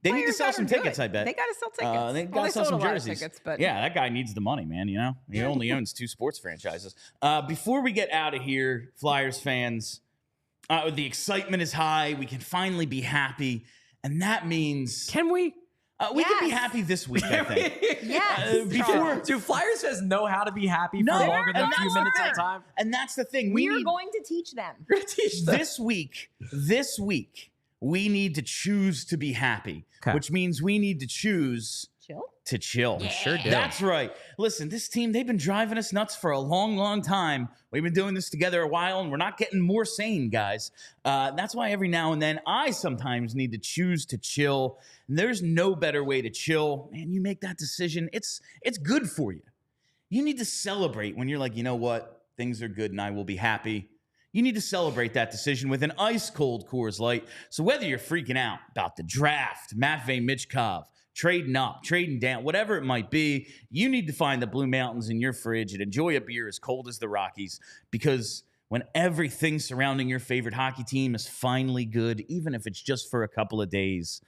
They need to sell some tickets, I bet. They got to sell tickets. They got to sell some jerseys. Tickets, but yeah, that guy needs the money, man. You know, he only owns 2 sports franchises. Before we get out of here, Flyers fans, the excitement is high. We can finally be happy, and that means can we? We can be happy this week, I think. Yes. Do Flyers fans know how to be happy for longer than a few minutes at a time? And that's the thing. We're going to teach them. We're going to teach them. This week, we need to choose to be happy, which means we need to choose to chill. We sure do. That's right. Listen, this team, they've been driving us nuts for a long, long time. We've been doing this together a while, and we're not getting more sane, guys. That's why every now and then I sometimes need to choose to chill. And there's no better way to chill. Man, you make that decision. It's good for you. You need to celebrate when you're like, you know what? Things are good, and I will be happy. You need to celebrate that decision with an ice-cold Coors Light. So whether you're freaking out about the draft, Matvei Michkov, trading up, trading down, whatever it might be, you need to find the Blue Mountains in your fridge and enjoy a beer as cold as the Rockies, because when everything surrounding your favorite hockey team is finally good, even if it's just for a couple of days,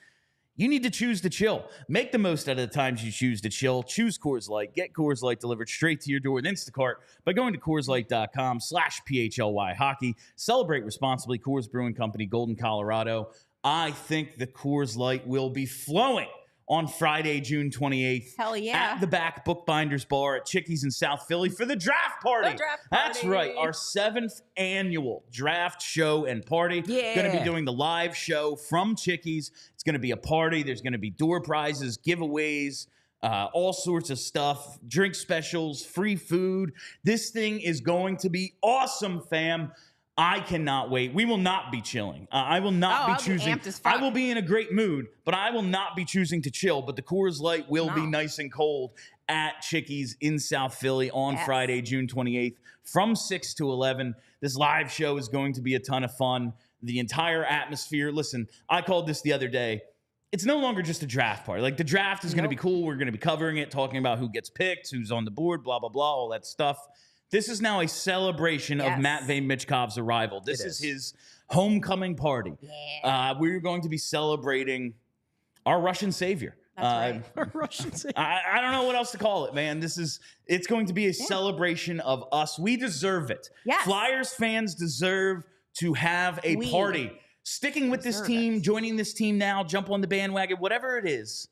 you need to choose to chill. Make the most out of the times you choose to chill. Choose Coors Light. Get Coors Light delivered straight to your door with Instacart by going to CoorsLight.com/PHLY Hockey. Celebrate responsibly. Coors Brewing Company, Golden, Colorado. I think the Coors Light will be flowing on Friday, June 28th. Hell yeah. At the Back Bookbinders Bar at Chickies in South Philly for the draft party. The draft party. That's right. Our 7th annual draft show and party. Yeah. Going to be doing the live show from Chickies. It's going to be a party. There's going to be door prizes, giveaways, all sorts of stuff, drink specials, free food. This thing is going to be awesome, fam. I cannot wait. We will not be chilling. I will not be choosing. I will be in a great mood, but I will not be choosing to chill. But the Coors Light will be nice and cold at Chickies in South Philly on Friday, June 28th from 6 to 11. This live show is going to be a ton of fun. The entire atmosphere. Listen, I called this the other day. It's no longer just a draft party. Like, the draft is going to be cool. We're going to be covering it, talking about who gets picked, who's on the board, blah, blah, blah, all that stuff. This is now a celebration of Matvei Michkov's arrival. This is his homecoming party. Yeah. We're going to be celebrating our Russian savior. That's right. Our Russian savior. I don't know what else to call it, man. It's going to be a celebration of us. We deserve it. Yes. Flyers fans deserve to have a party. Sticking with this team, joining this team now, jump on the bandwagon, whatever it is.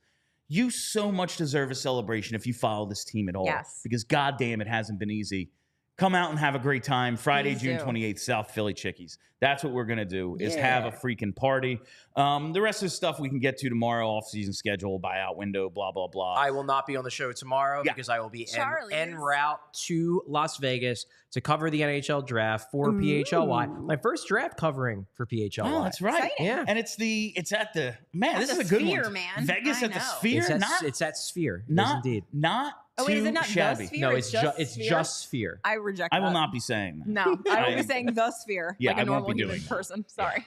You so much deserve a celebration if you follow this team at all. Yes. Because goddamn, it hasn't been easy. Come out and have a great time. Friday, June 28th, South Philly Chickies. That's what we're going to do, is have a freaking party. The rest of the stuff we can get to tomorrow, off-season schedule, buyout window, blah, blah, blah. I will not be on the show tomorrow because I will be en route to Las Vegas to cover the NHL draft for PHLY. My first draft covering for PHLY. Oh, that's right. Exciting. Yeah. And it's at the, man, this is a good one. Man. Vegas at the Sphere? It's at Sphere. Not, indeed. Not Oh, wait, is it not shabby. the Sphere? No, it's just Sphere. I reject that. I will not be saying that. No, I will be saying the Sphere, like a normal human person. Sorry.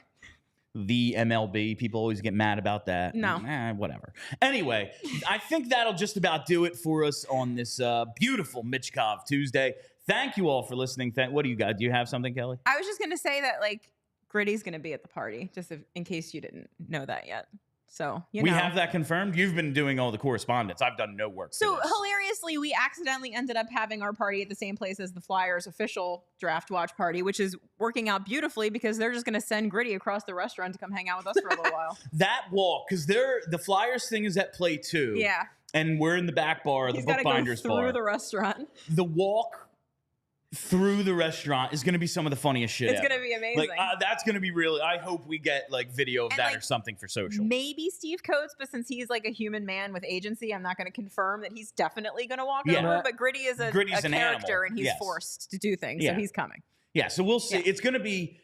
The MLB. People always get mad about that. No. Whatever. Anyway, I think that'll just about do it for us on this beautiful Michkov Tuesday. Thank you all for listening. What do you got? Do you have something, Kelly? I was just going to say that, like, Gritty's going to be at the party, just in case you didn't know that yet. So, we have that confirmed. You've been doing all the correspondence. I've done no work. So hilariously, we accidentally ended up having our party at the same place as the Flyers official draft watch party, which is working out beautifully because they're just going to send Gritty across the restaurant to come hang out with us for a little while. That walk, because the Flyers thing is at play 2. Yeah. And we're in the back bar, the bookbinders bar. Through the restaurant. The walk through the restaurant is going to be some of the funniest shit It's ever. going to be amazing. Like, that's going to be really, I hope we get like video of And, that like, or something for social. Maybe Steve Coates, but since he's like a human man with agency, I'm not going to confirm that he's definitely going to walk Yeah. over. But Gritty is a Gritty's an character, animal. and he's Yes. forced to do things, Yeah. so he's coming. Yeah, so we'll see. Yeah. It's going to be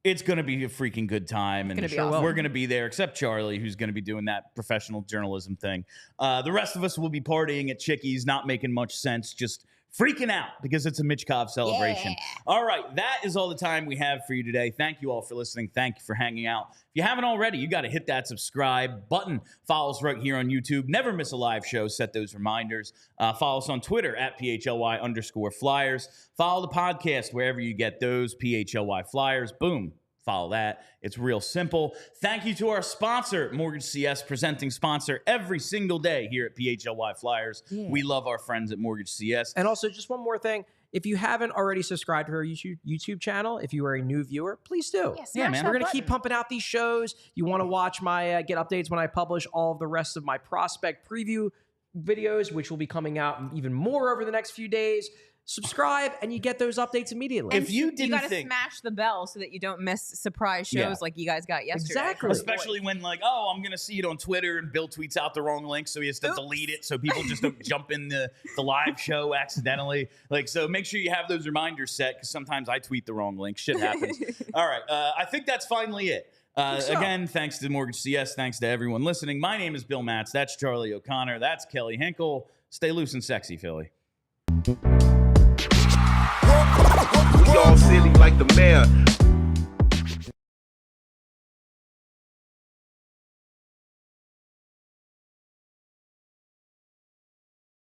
a freaking good time. And gonna be awesome. we're going to be there, except Charlie, who's going to be doing that professional journalism thing. The rest of us will be partying at Chickies, not making much sense, just freaking out because it's a Michkov celebration. Yeah. All right, that is all the time we have for you today. Thank you all for listening. Thank you for hanging out. If you haven't already, you got to hit that subscribe button. Follow us right here on YouTube. Never miss a live show. Set those reminders. Follow us on Twitter at PHLY_Flyers. Follow the podcast wherever you get those, PHLY Flyers. Boom. Follow that. It's real simple. Thank you to our sponsor, Mortgage CS, presenting sponsor every single day here at PHLY Flyers. Yeah. We love our friends at Mortgage CS. And also, just one more thing. If you haven't already subscribed to our YouTube channel, if you are a new viewer, please do. Yeah, man. We're going to keep pumping out these shows. You want to watch my get updates when I publish all of the rest of my prospect preview videos, which will be coming out even more over the next few days. Subscribe, and you get those updates immediately. If you didn't got to think- smash the bell so that you don't miss surprise shows Yeah. like you guys got yesterday. Exactly. Especially when, like, I'm going to see it on Twitter and Bill tweets out the wrong link, so he has to Oops. delete it so people just don't jump in the live show accidentally. Like, so make sure you have those reminders set because sometimes I tweet the wrong link. Shit happens. All right. I think that's finally it. So. Again, thanks to Mortgage CS. Thanks to everyone listening. My name is Bill Matz. That's Charlie O'Connor. That's Kelly Hinkle. Stay loose and sexy, Philly. We all silly like the mayor.